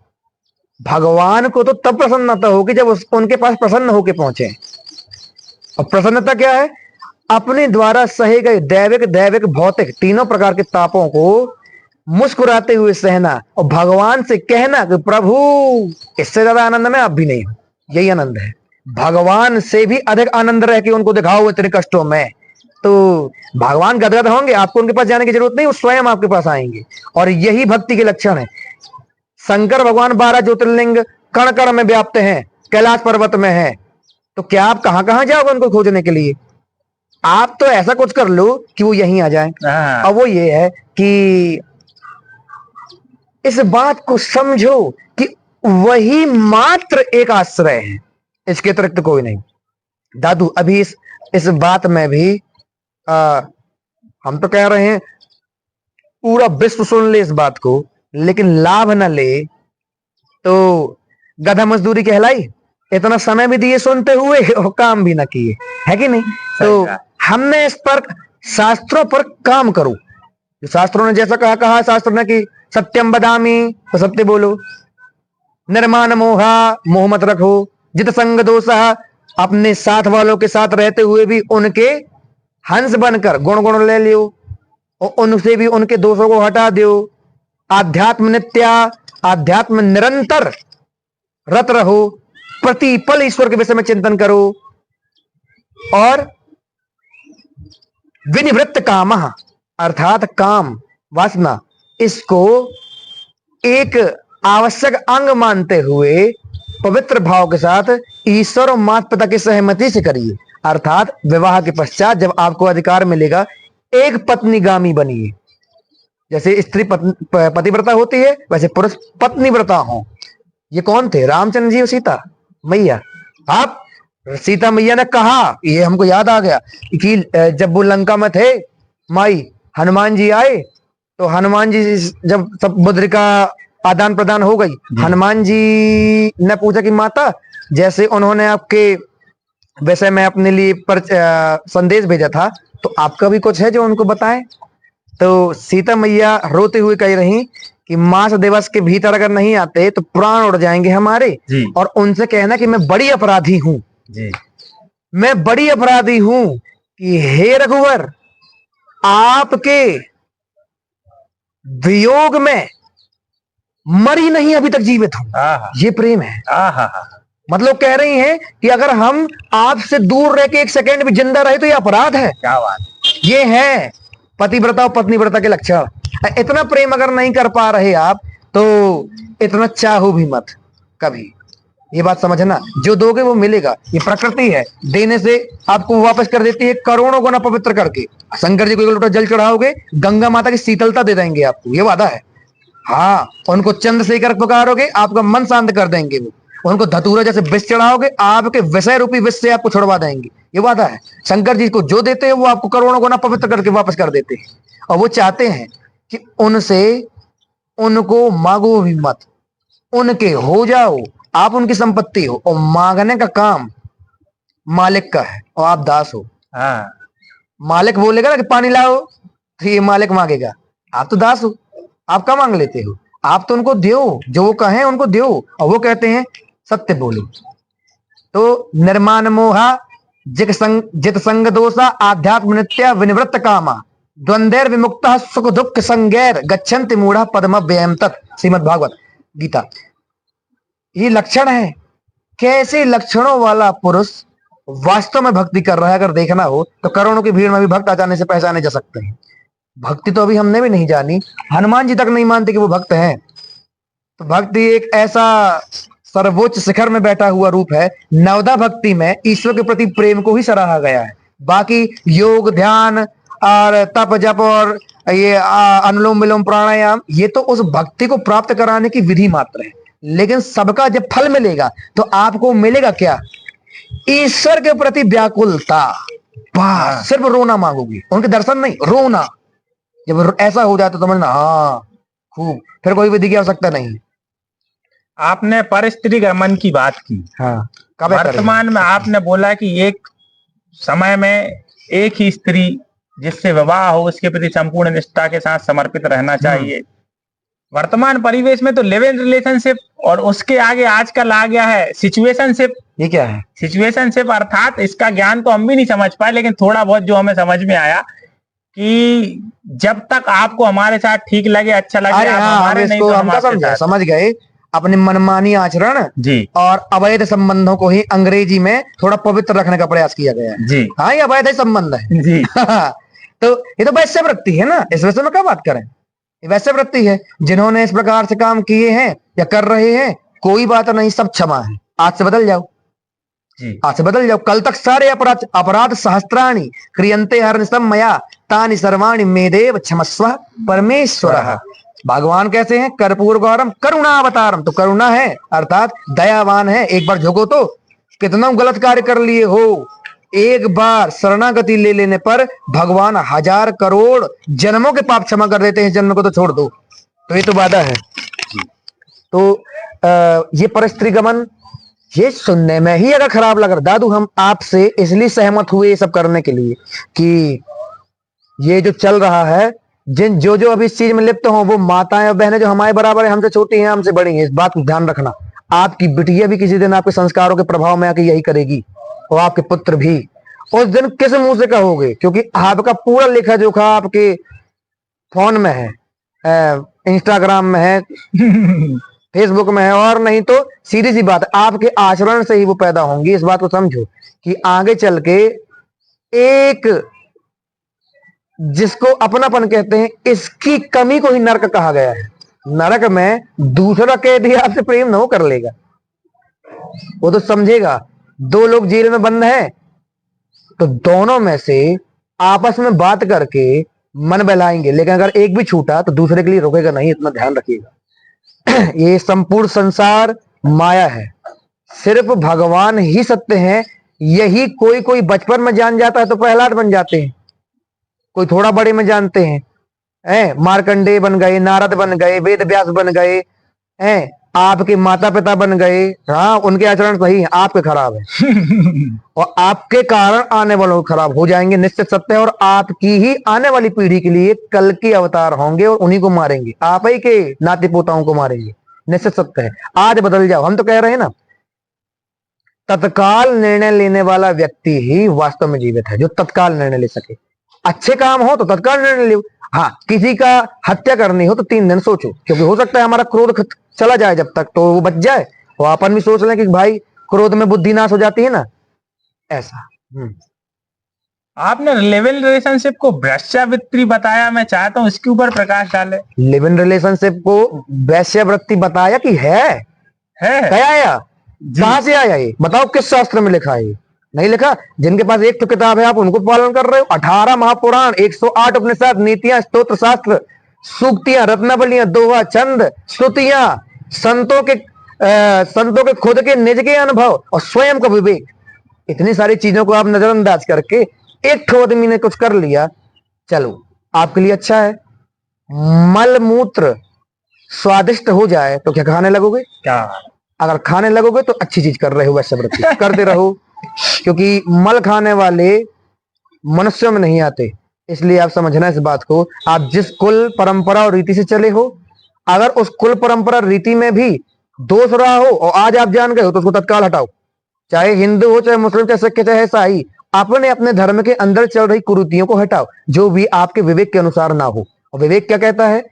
भगवान को तो तब प्रसन्नता होगी जब उनके पास प्रसन्न होके पहुंचे। और प्रसन्नता क्या है? अपने द्वारा सहे गए दैविक, दैविक, भौतिक तीनों प्रकार के तापों को मुस्कुराते हुए सहना और भगवान से कहना कि प्रभु, इससे ज्यादा आनंद में आप भी नहीं हो। यही आनंद है। भगवान से भी अधिक आनंद रह के उनको दिखाओ इतने कष्टों में। तो भगवान गदगद होंगे, आपको उनके पास जाने की जरूरत नहीं, वो स्वयं आपके पास आएंगे। और यही भक्ति के लक्षण है। शंकर भगवान 12 ज्योतिर्लिंग कण कण में व्याप्त हैं, कैलाश पर्वत में है, तो क्या आप कहां कहां जाओगे उनको खोजने के लिए? आप तो ऐसा कुछ कर लो कि वो यहीं आ जाए। और वो ये है कि इस बात को समझो कि वही मात्र एक आश्रय है, इसके अतिरिक्त कोई नहीं। दादू अभी इस बात में भी हम तो कह रहे हैं पूरा विश्व सुन ले इस बात को, लेकिन लाभ न ले तो गधा मजदूरी कहलाई। इतना समय भी दिए सुनते हुए और काम भी ना किए, है कि नहीं? तो हमने इस पर शास्त्रों पर काम करो। जो शास्त्रों ने जैसा कहा शास्त्र ने कि सत्यम बदामी, तो सत्य बोलो। निर्माण मोहा, मोह मत रखो। जित संग दोषा, अपने साथ वालों के साथ रहते हुए भी उनके हंस बनकर गुण गुण ले लियो और उनसे भी उनके दोषों को हटा दो। आध्यात्म नित्या, आध्यात्म निरंतर रत रहो। प्रति पल ईश्वर के विषय में चिंतन करो। और विनिवृत्त काम, अर्थात काम वासना, इसको एक आवश्यक अंग मानते हुए पवित्र भाव के साथ ईश्वर और माता पिता की सहमति से करिए। अर्थात विवाह के पश्चात जब आपको अधिकार मिलेगा, एक पत्नीगामी बनिए। जैसे स्त्री पतिव्रता होती है, वैसे पुरुष पत्नीव्रता हो। ये कौन थे? रामचंद्र जी और सीता मैया। आप सीता मैया ने कहा, ये हमको याद आ गया कि जब वो लंका में थे, माई हनुमान जी आए, तो हनुमान जी जब सब मुद्रिका आदान प्रदान हो गई, हनुमान जी ने पूछा कि माता, जैसे उन्होंने आपके विषय में अपने लिए संदेश भेजा था, तो आपका भी कुछ है जो उनको बताएं। तो सीता मैया रोते हुए कह रही कि मास दिवस के भीतर अगर नहीं आते तो प्राण उड़ जाएंगे हमारे। और उनसे कहना कि मैं बड़ी अपराधी हूं, मैं बड़ी अपराधी हूं कि हे रघुवर, आपके वियोग में मरी नहीं, अभी तक जीवित हूं। ये प्रेम है। मतलब कह रही हैं कि अगर हम आपसे दूर रह के एक सेकंड भी जिंदा रहे तो ये अपराध है। क्या बात! ये है पतिव्रता और पत्नीव्रता के लक्षण। इतना प्रेम अगर नहीं कर पा रहे आप, तो इतना चाहो भी मत कभी। ये बात समझना, जो दोगे वो मिलेगा। ये प्रकृति है, देने से आपको वापस कर देती है करोड़ों गुना पवित्र करके। शंकर जी को एक लोटा जल चढ़ाओगे, गंगा माता की शीतलता दे देंगे आपको, ये वादा है। हाँ, उनको चंद्रशेखर पुकारोगे, आपका मन शांत कर देंगे वो। उनको धतूरा जैसे विष चढ़ाओगे, आपके विषय रूपी विष से आपको छुड़वा देंगे, ये वादा है। शंकर जी को जो देते हैं वो आपको करोड़ों गुना पवित्र करके वापस कर देते हैं। और वो चाहते हैं कि उनसे उनको मांगो भी मत, उनके हो जाओ, आप उनकी संपत्ति हो। और मांगने का काम मालिक का है और आप दास हो। मालिक बोलेगा ना कि पानी लाओ, तो ये मालिक मांगेगा, आप तो दास हो, आप क्या मांग लेते हो? आप तो उनको दो, जो वो कहें उनको दो। और वो कहते हैं सत्य बोलो। तो निर्माण मोहा, जित संग दोषा, आध्यात्म नित्या, विनिवृत्त कामा, द्वंद्वैर विमुक्तः, सुख दुख संगैर, गच्छन्ति मूढ़ा पद्मव्ययम् तत्। श्रीमद् भागवत गीता। ये लक्षण है। कैसे लक्षणों वाला पुरुष वास्तव में भक्ति कर रहा है, अगर देखना हो तो करोड़ों की भीड़ में भी भक्त आसानी से पहचाने जा सकते हैं। भक्ति तो अभी हमने भी नहीं जानी, हनुमान जी तक नहीं मानते कि वो भक्त हैं। तो भक्ति एक ऐसा सर्वोच्च शिखर में बैठा हुआ रूप है। नवदा भक्ति में ईश्वर के प्रति प्रेम को ही सराहा गया है। बाकी योग, ध्यान और तप जप और ये अनुलोम विलोम प्राणायाम, ये तो उस भक्ति को प्राप्त कराने की विधि मात्र है। लेकिन सबका जब फल मिलेगा तो आपको मिलेगा क्या? ईश्वर के प्रति व्याकुलता। बस सिर्फ रोना मांगोगी, उनके दर्शन नहीं, रोना। जब ऐसा हो जाए तो समझना, हाँ खूब, फिर कोई विधि की आवश्यकता नहीं। आपने परस्त्री गमन की बात की। हाँ, वर्तमान में आपने बोला कि एक समय में एक ही स्त्री जिससे विवाह हो उसके प्रति संपूर्ण निष्ठा के साथ समर्पित रहना चाहिए। वर्तमान परिवेश में तो लिव इन रिलेशनशिप और उसके आगे आजकल आ गया है सिचुएशनशिप। ये क्या है सिचुएशनशिप? अर्थात इसका ज्ञान तो हम भी नहीं समझ पाए, लेकिन थोड़ा बहुत जो हमें समझ में आया कि जब तक आपको हमारे साथ ठीक लगे, अच्छा लगे, आप हमारे नहीं तो हम आपके साथ। समझ गए। अपने मनमानी आचरण जी और अवैध संबंधों को ही अंग्रेजी में थोड़ा पवित्र रखने का प्रयास किया गया है। जी हाँ, ये अवैध ही संबंध है। जी तो ये तो वैश्य वृत्ति है ना, इस विषय में क्या बात करें। ये वैश्य वृत्ति है। जिन्होंने इस प्रकार से काम किए हैं या कर रहे हैं, कोई बात नहीं, सब क्षमा है। आज से बदल जाओ, जी आज से बदल जाओ। कल तक सारे अपराध अपराध सहस्त्राणि क्रियन्ते हरनिशम मया तानि सर्वाणि मेदेव क्षमस्व परमेश्वरः। भगवान कैसे हैं? कर्पूर गौरम करुणावतारम। तो करुणा है अर्थात दयावान है। एक बार झुको तो कितना गलत कार्य कर लिए हो, एक बार शरणागति ले लेने पर भगवान 1000 करोड़ जन्मों के पाप क्षमा कर देते हैं। जन्म को तो छोड़ दो, तो ये तो वादा है। तो ये परस्त्री गमन, ये सुनने में ही अगर खराब लग रहा, दादू हम आपसे इसलिए सहमत हुए ये सब करने के लिए कि ये जो चल रहा है, जिन जो जो अभी इस चीज में लिप्त हो, वो माताएं और बहनें जो हमारे बराबर है, हमसे छोटी हैं, हमसे बड़ी हैं, इस बात को ध्यान रखना। आपकी बिटिया भी किसी दिन आपके संस्कारों के प्रभाव में आके यही करेगी, और आपके पुत्र भी। उस दिन किस मुंह से कहोगे? क्योंकि आपका पूरा लेखा जोखा आपके फोन में है, इंस्टाग्राम में है, फेसबुक में है, और नहीं तो सीधी सी बात है, आपके आचरण से ही वो पैदा होंगी। इस बात को समझो कि आगे चल के एक जिसको अपनापन कहते हैं, इसकी कमी को ही नरक कहा गया है। नरक में दूसरा कैदी आपसे प्रेम न कर लेगा, वो तो समझेगा 2 लोग जेल में बंद हैं, तो दोनों में से आपस में बात करके मन बहलाएंगे, लेकिन अगर एक भी छूटा तो दूसरे के लिए रुकेगा नहीं, इतना ध्यान रखिएगा। ये संपूर्ण संसार माया है, सिर्फ भगवान ही सत्य हैं। यही कोई कोई बचपन में जान जाता है तो प्रहलाद बन जाते हैं, कोई थोड़ा बड़े में जानते हैं, मार्कंडेय बन गए, नारद बन गए, वेद व्यास बन गए, हैं आपके माता पिता बन गए। हाँ, उनके आचरण सही है, आपके खराब है। और आपके कारण आने वालों खराब हो जाएंगे, निश्चित सत्य है। और आपकी ही आने वाली पीढ़ी के लिए कल के अवतार होंगे और उन्हीं को मारेंगे, आप ही के नाती पोताओं को मारेंगे, निश्चित सत्य है। आज बदल जाओ। हम तो कह रहे हैं ना, तत्काल निर्णय लेने वाला व्यक्ति ही वास्तव में जीवित है, जो तत्काल निर्णय ले सके। अच्छे काम हो तो तत्काल निर्णय लो। हाँ, किसी का हत्या करनी हो तो 3 दिन सोचो, क्योंकि हो सकता है हमारा क्रोध चला जाए, जब तक तो वो बच जाए। और अपन भी सोच लें कि भाई क्रोध में बुद्धि नाश हो जाती है ना, ऐसा। आपने लिव इन रिलेशनशिप को वेश्यावृत्ति बताया, मैं चाहता हूँ इसके ऊपर प्रकाश डाले। लिव इन रिलेशनशिप को वैश्यावृत्ति बताया कि है क्या आया, कहां से आया? ये बताओ, किस शास्त्र में लिखा है? नहीं लिखा। जिनके पास एक तो किताब है, आप उनको पालन कर रहे हो। 18 महापुराण, 108 उपनिषद, नीतियां, स्तोत्र शास्त्र, सूक्तियां, रत्नावलियां, दोहा, छंद, स्तुतियां, संतों के खुद के निज के अनुभव और स्वयं का विवेक, इतनी सारी चीजों को आप नजरअंदाज करके एक ठो आदमी ने कुछ कर लिया, चलो आपके लिए अच्छा है। मल मूत्र स्वादिष्ट हो जाए तो क्या खाने लगोगे? क्या? अगर खाने लगोगे तो अच्छी चीज कर रहे हो, वैसे वृत्ति करते रहो, क्योंकि मल खाने वाले मनुष्यों में नहीं आते। इसलिए आप समझना इस बात को। आप जिस कुल परंपरा और रीति से चले हो, अगर उस कुल परंपरा रीति में भी दोष रहा हो और आज आप जान गए हो, तो उसको तत्काल हटाओ। चाहे हिंदू हो, चाहे मुस्लिम, चाहे सिख, चाहे ईसाई, अपने अपने धर्म के अंदर चल रही कुरीतियों को हटाओ, जो भी आपके विवेक के अनुसार ना हो। और विवेक क्या कहता है?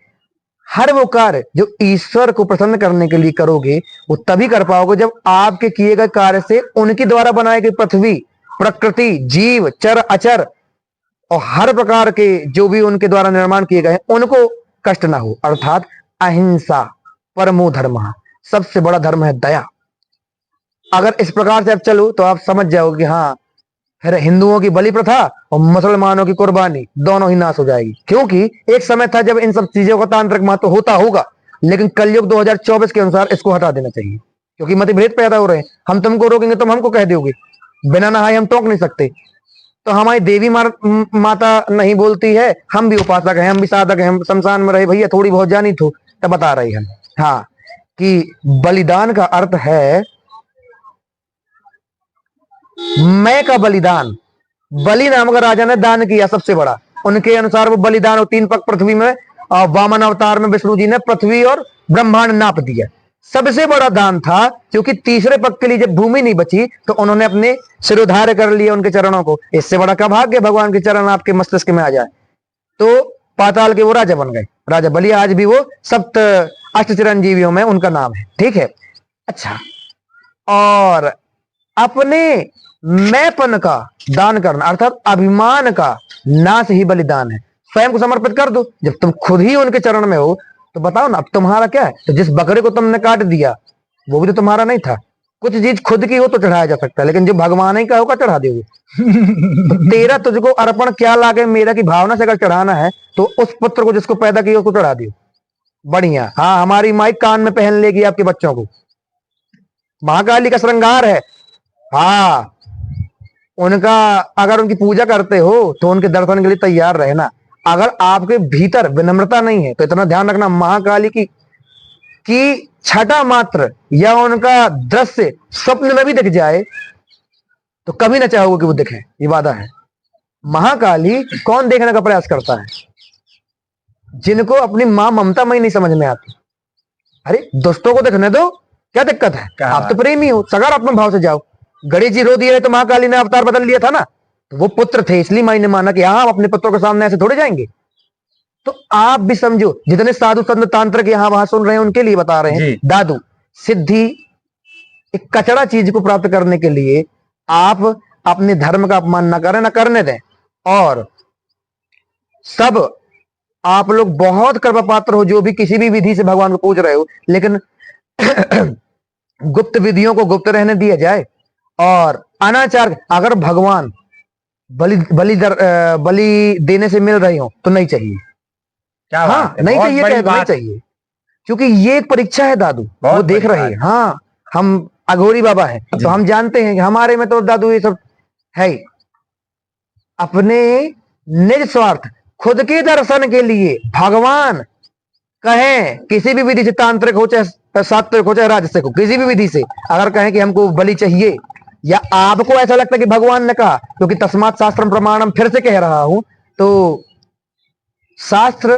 हर वो कार्य जो ईश्वर को प्रसन्न करने के लिए करोगे, वो तभी कर पाओगे जब आपके किए गए कार्य से उनके द्वारा बनाई गई पृथ्वी, प्रकृति, जीव, चर अचर और हर प्रकार के जो भी उनके द्वारा निर्माण किए गए उनको कष्ट ना हो। अर्थात अहिंसा परमो धर्म, सबसे बड़ा धर्म है दया। अगर इस प्रकार से आप चलो तो आप समझ जाओगे कि हाँ, फिर हिंदुओं की बलि प्रथा और मुसलमानों की कुर्बानी दोनों ही नाश हो जाएगी। क्योंकि एक समय था जब इन सब चीजों का तांत्रिक महत्व होता होगा, लेकिन कलयुग 2024 के अनुसार इसको हटा देना चाहिए, क्योंकि मतभेद पैदा हो रहे हैं। हम तुमको रोकेंगे, तुम हमको कह दोगे, बिना नहाए हम टोक नहीं सकते। तो हमारी देवी माता नहीं बोलती है, हम भी उपासक हैं, हम भी साधक हैं, हम शमशान में रहे भैया, थोड़ी बहुत जानी तो तब बता रही है। हाँ, कि बलिदान का अर्थ है मैं का बलिदान। बलि नाम का राजा ने दान किया सबसे बड़ा, उनके अनुसार वो बलिदान, और 3 पग पृथ्वी में, और वामन अवतार में विष्णु जी ने पृथ्वी और ब्रह्मांड नाप दिया। सबसे बड़ा दान था, क्योंकि तीसरे पग के लिए जब भूमि नहीं बची तो उन्होंने अपने सिरोधार्य कर लिया उनके चरणों को। इससे बड़ा क्या भाग्य भगवान के चरण आपके मस्तिष्क में आ जाए। तो पाताल के वो राजा बन गए, राजा बलि। आज भी वो सप्त अष्ट चिरंजीवियों में उनका नाम है, ठीक है। अच्छा, और अपने मैंपन का दान करना अर्थात अभिमान का नाश ही बलिदान है। स्वयं को समर्पित कर दो। जब तुम खुद ही उनके चरण में हो तो बताओ ना, अब तुम्हारा क्या है? तो जिस बकरे को तुमने काट दिया वो भी तो तुम्हारा नहीं था। कुछ चीज खुद की हो तो चढ़ाया जा सकता है, लेकिन जो भगवान ही का होगा चढ़ा दोगे। तो तेरा तुझको अर्पण क्या लागे मेरा की भावना से अगर चढ़ाना है तो उस पुत्र को जिसको पैदा किया उसको चढ़ा दियो। बढ़िया। हाँ, हमारी माई कान में पहन लेगी आपके बच्चों को। महाकाली का श्रृंगार है। हाँ, उनका अगर उनकी पूजा करते हो तो उनके दर्शन के लिए तैयार रहना। अगर आपके भीतर विनम्रता नहीं है तो इतना ध्यान रखना, महाकाली की छटा मात्र या उनका दृश्य स्वप्न में भी दिख जाए तो कभी ना चाहोगे कि वो दिखे। ये वादा है। महाकाली कौन देखने का प्रयास करता है? जिनको अपनी मां ममता में ही नहीं समझ में आती। अरे दोस्तों को देखने दो, क्या दिक्कत है? आप तो प्रेमी हो, सकारात्मक भाव से जाओ। गणेश जी रो दिए तो महाकाली ने अवतार बदल लिया था ना, तो वो पुत्र थे इसलिए माई ने माना कि हाँ, अपने पुत्रों के सामने ऐसे थोड़े जाएंगे। तो आप भी समझो, जितने साधु संत तांत्रिक यहाँ वहां सुन रहे हैं उनके लिए बता रहे हैं। दादू सिद्धि एक कचरा चीज को प्राप्त करने के लिए आप अपने धर्म का अपमान न करें, न करने दें। और सब आप लोग बहुत कृपा पात्र हो जो भी किसी भी विधि से भगवान को पूज रहे हो, लेकिन गुप्त विधियों को गुप्त रहने दिया जाए। और अनाचार अगर भगवान बलि देने से मिल रही हो तो नहीं चाहिए। क्या हाँ, नहीं चाहिए, नहीं चाहिए, क्योंकि ये एक परीक्षा है दादू, वो देख रहे हैं। हाँ, हम अघोरी बाबा है तो हम जानते हैं कि हमारे में तो दादू ये सब है। अपने निज स्वार्थ खुद के दर्शन के लिए भगवान कहें किसी भी विधि से, तांत्रिक हो चाहे सात्विक हो चाहे राजसिक हो, किसी भी विधि से अगर कहें कि हमको बलि चाहिए, या आपको ऐसा लगता है कि भगवान ने कहा, क्योंकि तस्मात् शास्त्रम प्रमाणम फिर से कह रहा हूं, तो शास्त्र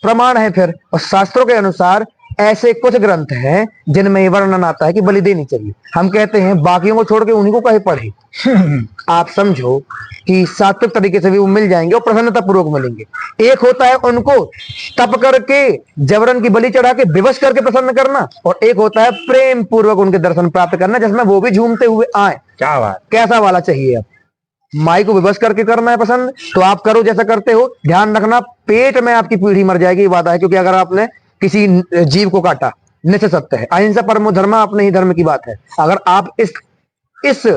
प्रमाण है फिर, और शास्त्रों के अनुसार ऐसे कुछ ग्रंथ हैं जिनमें ये वर्णन आता है कि बलि देनी चाहिए। हम कहते हैं बाकियों को छोड़ के उन्हीं को कहे पढ़े। आप समझो कि सात्विक तरीके से भी वो मिल जाएंगे और प्रसन्नता पूर्वक मिलेंगे। एक होता है उनको तप करके जबरन की बलि चढ़ा के विवश करके प्रसन्न करना, और एक होता है प्रेम पूर्वक उनके दर्शन प्राप्त करना जिसमें वो भी झूमते हुए आए। क्या बात, कैसा वाला चाहिए? अब माई को विवश करके करना है पसंद तो आप करो जैसा करते हो। ध्यान रखना, पेट में आपकी पीढ़ी मर जाएगी, वादा है। क्योंकि अगर आपने किसी जीव को काटा, निश्चित सत्य है, अहिंसा परमो धर्म, अपने ही धर्म की बात है। अगर आप इस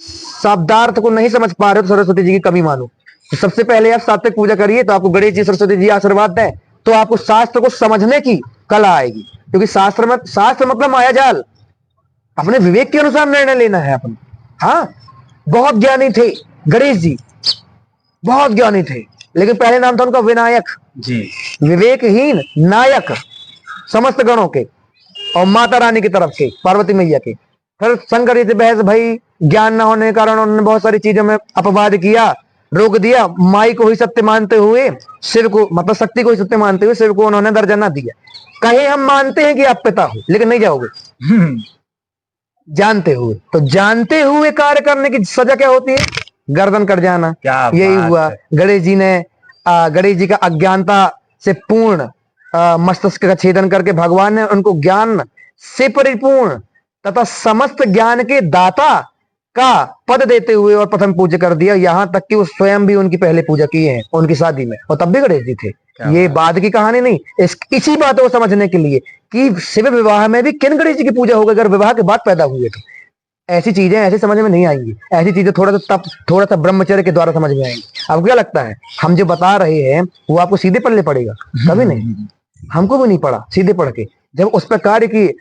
शब्दार्थ को नहीं समझ पा रहे हो तो सरस्वती जी की कमी मानो। तो सबसे पहले आप सात्विक पूजा करिए तो आपको गणेश जी सरस्वती जी आशीर्वाद दें, तो आपको शास्त्र को समझने की कला आएगी। क्योंकि शास्त्र मतलब माया जाल, अपने विवेक के अनुसार निर्णय लेना है अपन। हाँ, बहुत ज्ञानी थे गणेश जी, बहुत ज्ञानी थे, लेकिन पहले नाम था उनका विनायक जी, विवेकहीन नायक समस्त गणों के, और माता रानी की तरफ के, पार्वती मैया के। फिर शंकर जी से बहस भाई, ज्ञान न होने के कारण उन्होंने बहुत सारी चीजों में अपवाद किया, रोक दिया। माई को ही सत्य मानते हुए शिव को, मतलब शक्ति को ही सत्य मानते हुए शिव को उन्होंने दर्जा न दिया। कहे हम मानते हैं कि आप पिता हो, लेकिन नहीं जाओगे जानते हुए। तो जानते हुए कार्य करने की सजा क्या होती है? गर्दन कट जाना। यही हुआ। गणेश जी का अज्ञानता से पूर्ण मस्तिष्क का छेदन करके भगवान ने उनको ज्ञान से परिपूर्ण तथा समस्त ज्ञान के दाता का पद देते हुए और प्रथम पूजा कर दिया। यहां तक कि वो स्वयं भी उनकी पहले पूजा किए हैं उनकी शादी में, और तब भी गणेश जी थे। ये बाद की कहानी नहीं, इसी बात को समझने के लिए कि शिव विवाह में भी किन गणेश जी की पूजा होगी अगर विवाह के बाद पैदा हुए तो। ऐसी चीजें ऐसे समझ में नहीं आएंगी। ऐसी चीजें थोड़ा सा ब्रह्मचर्य के द्वारा समझ में आएंगी। आपको क्या लगता है हम जो बता रहे हैं वो आपको सीधे पल्ले पड़ेगा? कभी नहीं। हमको भी नहीं पड़ा सीधे पढ़ के। जब उस पर कार्य किए,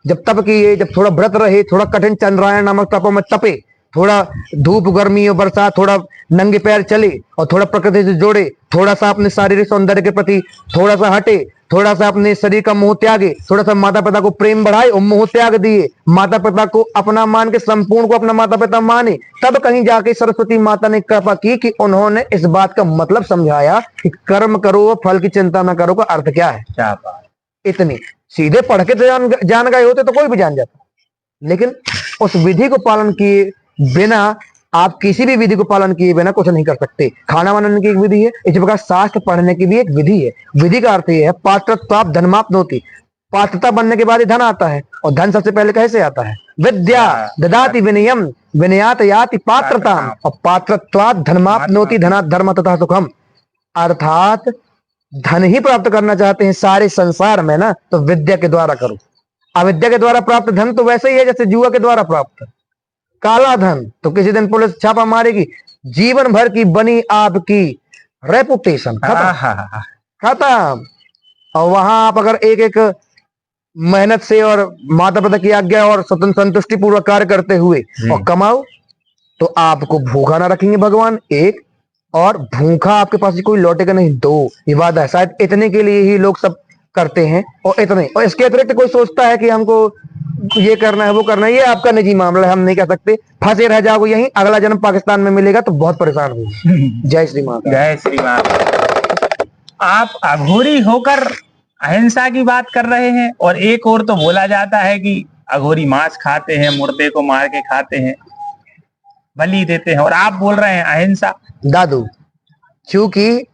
जब तप किए, जब थोड़ा व्रत रहे, थोड़ा कठिन चंद्रायण नामक तपों में तपे, थोड़ा धूप गर्मी और बरसात, थोड़ा नंगे पैर चले और थोड़ा प्रकृति से जोड़े, थोड़ा सा अपने शारीरिक सौंदर्य के प्रति थोड़ा सा हटे, थोड़ा सा अपने शरीर का मोह त्यागे, थोड़ा सा माता पिता को प्रेम बढ़ाए और मोह त्याग दिए, माता पिता को अपना मान के संपूर्ण को अपना माता पिता माने, तब कहीं जाके सरस्वती माता ने कृपा की कि उन्होंने इस बात का मतलब समझाया कि कर्म करो और फल की चिंता न करो का अर्थ क्या है। क्या बात, इतनी सीधे पढ़ के तो जान गए होते तो कोई भी जान जाता, लेकिन उस विधि को पालन किए बिना आप किसी भी विधि को पालन किए बिना कुछ नहीं कर सकते। खाना बनाने की एक विधि है, इसी प्रकार शास्त्र पढ़ने की भी एक विधि है। विधि का अर्थ यह है पात्रत्वाप धर्माप्नोति, पात्रता बनने के बाद ही धन आता है, और धन सबसे पहले कैसे आता है? विद्या ददाति विनयम विनयात याति पात्रताम, और पात्रत्वात् धर्माप्नोति धनात् धर्म तथा सुखम। अर्थात धन ही प्राप्त करना चाहते हैं सारे संसार में ना, तो विद्या के द्वारा करो। अविद्या के द्वारा प्राप्त धन तो वैसे ही है जैसे जुआ के द्वारा प्राप्त। काला धन तो किसी दिन पुलिस छापा मारेगी, जीवन भर की बनी आपकी रेपुटेशन खत्म खत्म। और वहां आप अगर एक एक मेहनत से और माता पिता की आज्ञा और स्वतंत्र संतुष्टि पूर्वक कार्य करते हुए और कमाओ, तो आपको भूखा ना रखेंगे भगवान, एक, और भूखा आपके पास ही कोई लौटेगा नहीं, दो। ये बात है, शायद इतने के लिए ही लोग सब करते हैं, और इतने, और इसके अतिरिक्त कोई सोचता है कि हमको ये करना है वो करना है, ये आपका निजी मामला है, हम नहीं कह सकते। फंसे रह जाओगे यहीं, अगला जन्म पाकिस्तान में मिलेगा तो बहुत परेशान होगी। जय श्री माता। जय श्री माता। आप अघोरी होकर अहिंसा की बात कर रहे हैं, और एक और तो बोला जाता है कि अघोरी मांस खाते हैं, मुर्दे को मार के खाते हैं, बलि देते हैं, और आप बोल रहे हैं अहिंसा। दादू, क्योंकि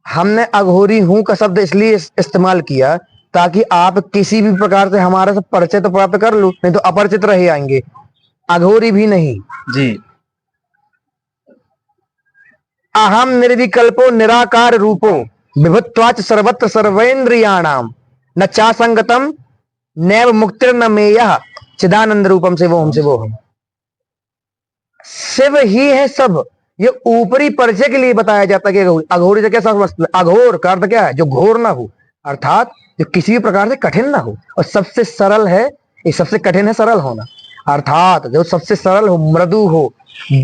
हमने अघोरी हूं का शब्द इसलिए इस्तेमाल किया ताकि आप किसी भी प्रकार से हमारे से परिचय तो प्राप्त कर लो, नहीं तो अपरिचित रह आएंगे। अघोरी भी नहीं जी। अहम निर्विकल्पो निराकार रूपो विभुत्वाच सर्वत्र सर्वेन्द्रियाणाम न चासंगतम नैव मुक्तिर न मेयः चिदानंद रूपम से वो हम से वो हम। शिव ही है सब। ये ऊपरी परिचय के लिए बताया जाता है कि अघोरी से क्या समझते हैं? अघोर का अर्थ क्या है? जो घोर ना हो, अर्थात जो किसी भी प्रकार से कठिन ना हो, और सबसे सरल है, ये सबसे कठिन है सरल होना, अर्थात जो सबसे सरल हो, मृदु हो,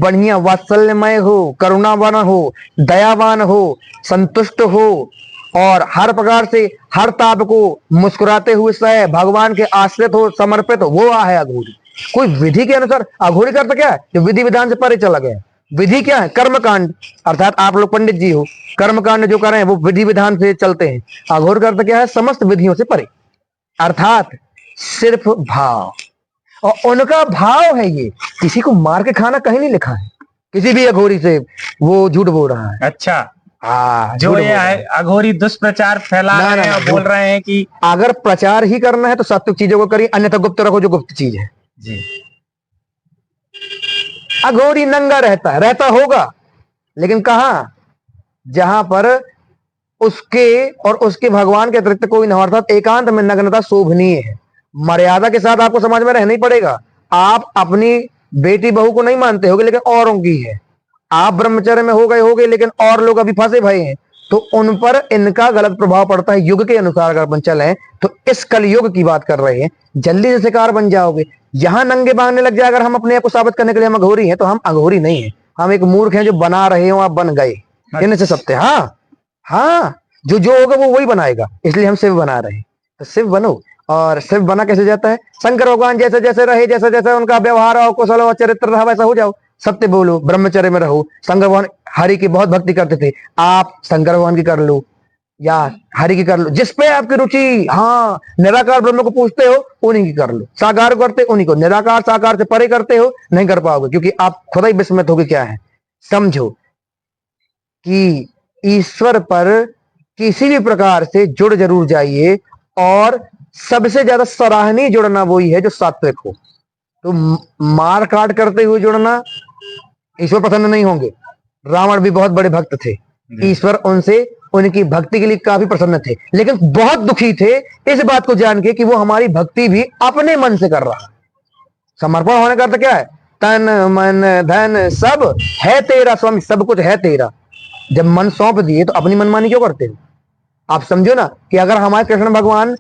बढ़िया वात्सल्यमय हो, करुणावान हो, दयावान हो, संतुष्ट हो, और हर प्रकार से हर ताप को मुस्कुराते हुए सहे, भगवान के आश्रित हो, समर्पित हो, वो है अघोरी। कोई विधि के अनुसार, अघोरी का अर्थ क्या है? जो विधि विधान से परे चला गया। विधि क्या है? कर्मकांड, अर्थात आप लोग पंडित जी हो, कर्मकांड जो कर रहे हैं वो विधि विधान से चलते हैं। अघोर का अर्थ क्या है? समस्त विधियों से परे, अर्थात सिर्फ भाव, और उनका भाव है ये। किसी को मार के खाना कहीं नहीं लिखा है किसी भी अघोरी से, वो झूठ बोल रहा है। अच्छा, जो ये अघोरी दुष्प्रचार फैला रहे हैं और बोल रहे हैं कि अगर प्रचार ही करना है तो सात्विक चीजों को करिए, अन्यथा गुप्त रखो जो गुप्त चीज है जी। अघोरी नंगा रहता होगा, लेकिन कहा? जहां पर उसके और उसके भगवान के अतिरिक्त कोई न हो, अर्थात एकांत में नग्नता शोभनीय है। मर्यादा के साथ आपको समाज में रहना ही पड़ेगा। आप अपनी बेटी बहू को नहीं मानते होगे, लेकिन औरों की है। आप ब्रह्मचर्य में हो गए लेकिन और लोग अभी फंसे भये हैं, तो उन पर इनका गलत प्रभाव पड़ता है। युग के अनुसार अगर अपन चले तो इस कलयुग की बात कर रहे हैं, जल्दी से शिकार बन जाओगे। यहां नंगे बांधने लग जाए अगर हम अपने आप को साबित करने के लिए हम अघोरी हैं, तो हम अघोरी नहीं है, हम एक मूर्ख हैं जो बना रहे हो, आप बन गए इनसे सत्य। हाँ, जो होगा वो वही बनाएगा, इसलिए हम शिव बना रहे हैं। तो शिव बनो। और शिव बना कैसे जाता है? शंकर भगवान जैसे जैसे रहे, जैसे जैसे उनका व्यवहार और कुशल और चरित्र रहा, वैसा हो जाओ। सत्य बोलो, ब्रह्मचर्य में रहो। शंकर भगवान हरि की बहुत भक्ति करते थे, आप शंकर भगवान की कर लो या हरि की कर लो, जिस पे आपकी रुचि। हाँ, निराकार ब्रह्म को पूछते हो, उन्हीं की कर लो। साकार करते उन्हीं को, निराकार साकार से परे करते हो, नहीं कर पाओगे, क्योंकि आप खुद ही विस्मित होगे क्या है। समझो कि ईश्वर पर किसी भी प्रकार से जुड़ जरूर जाइए, और सबसे ज्यादा सराहनीय जुड़ना वही है जो सात्विक हो। तो मार काट करते हुए जुड़ना, ईश्वर प्रसन्न नहीं होंगे। रावण भी बहुत बड़े भक्त थे, ईश्वर उनसे उनकी भक्ति के लिए काफी प्रसन्न थे, लेकिन बहुत दुखी थे इस बात को जान के कि वो हमारी भक्ति भी अपने मन से कर रहा है। समर्पण होने का अर्थ क्या है? तन मन धन सब है तेरा स्वामी, सब कुछ है तेरा। जब मन सौंप दिए तो अपनी मनमानी क्यों करते हो? आप समझो ना कि अगर हमारे कृष्ण भगवान,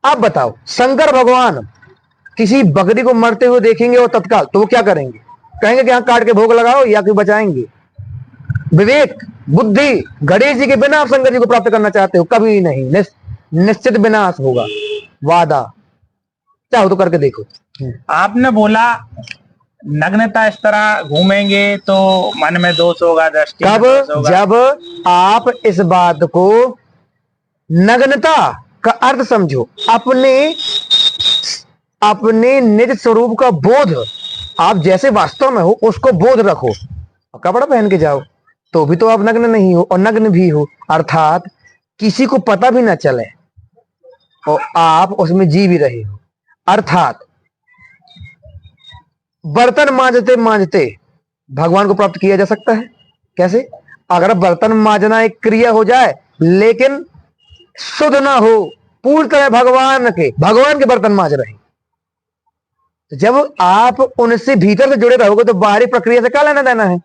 आप बताओ, शंकर भगवान किसी बकरी को मरते हुए देखेंगे और तत्काल, तो वो क्या करेंगे? कहेंगे कि यहाँ काट के भोग लगाओ, या कि बचाएंगे? विवेक बुद्धि, गणेश जी के बिना आप शंकर जी को प्राप्त करना चाहते हो? कभी नहीं, निश्चित विनाश होगा, वादा। चाहो तो करके देखो। आपने बोला नग्नता इस तरह घूमेंगे तो मन में दोष होगा, दृष्टि में दोष होगा। जब आप इस बात को, नग्नता का अर्थ समझो, अपने निज स्वरूप का बोध, आप जैसे वास्तव में हो उसको बोध रखो। कपड़ा पहन के जाओ तो भी तो आप नग्न नहीं हो, और नग्न भी हो, अर्थात किसी को पता भी ना चले और आप उसमें जी भी रहे हो। अर्थात बर्तन मांजते मांजते भगवान को प्राप्त किया जा सकता है। कैसे? अगर बर्तन मांजना एक क्रिया हो जाए लेकिन शुद्ध ना हो, पूर्णतः भगवान के बर्तन मांज रहे, तो जब आप उनसे भीतर से जुड़े रहोगे तो बाहरी प्रक्रिया से क्या लेना देना है?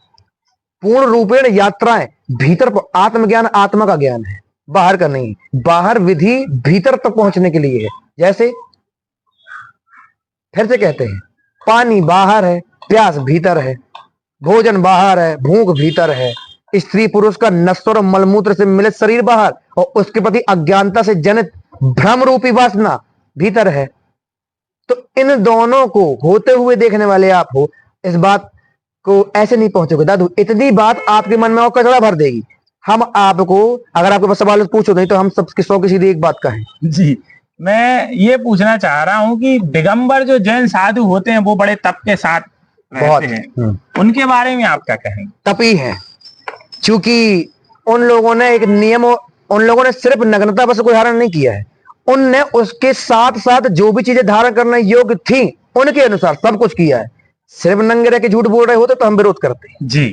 पूर्ण रूपेण यात्राएं भीतर, आत्मज्ञान आत्मा का ज्ञान है, बाहर का नहीं। बाहर विधि भीतर तक पहुंचने के लिए है। जैसे फिर से कहते हैं, पानी बाहर है, प्यास भीतर है, भोजन बाहर है, भूख भीतर है, स्त्री पुरुष का नश्वर और मलमूत्र से मिलित शरीर बाहर, और उसके प्रति अज्ञानता से जनित भ्रम रूपी वासना भीतर है। तो इन दोनों को होते हुए देखने वाले आप हो, इस बात को ऐसे नहीं पहुंचोगे दादू। इतनी बात आपके मन में और कचरा भर देगी। हम आपको, अगर आपके पास सवाल पूछो नहीं तो हम सबकी 100 की सीधी एक बात कहें। जी, मैं ये पूछना चाह रहा हूँ कि दिगंबर जो जैन साधु होते हैं वो बड़े तप के साथ बहुत रहते हैं, उनके बारे में आप क्या कहेंगे? तपी है, क्योंकि उन लोगों ने एक नियम, उन लोगों ने सिर्फ नग्नता बस को धारण नहीं किया है, उनने उसके साथ साथ जो भी चीजें धारण करने योग्य थी उनके अनुसार सब कुछ किया है। सिर्फ नंगे रह के झूठ बोल रहे होते तो हम विरोध करते हैं। जी,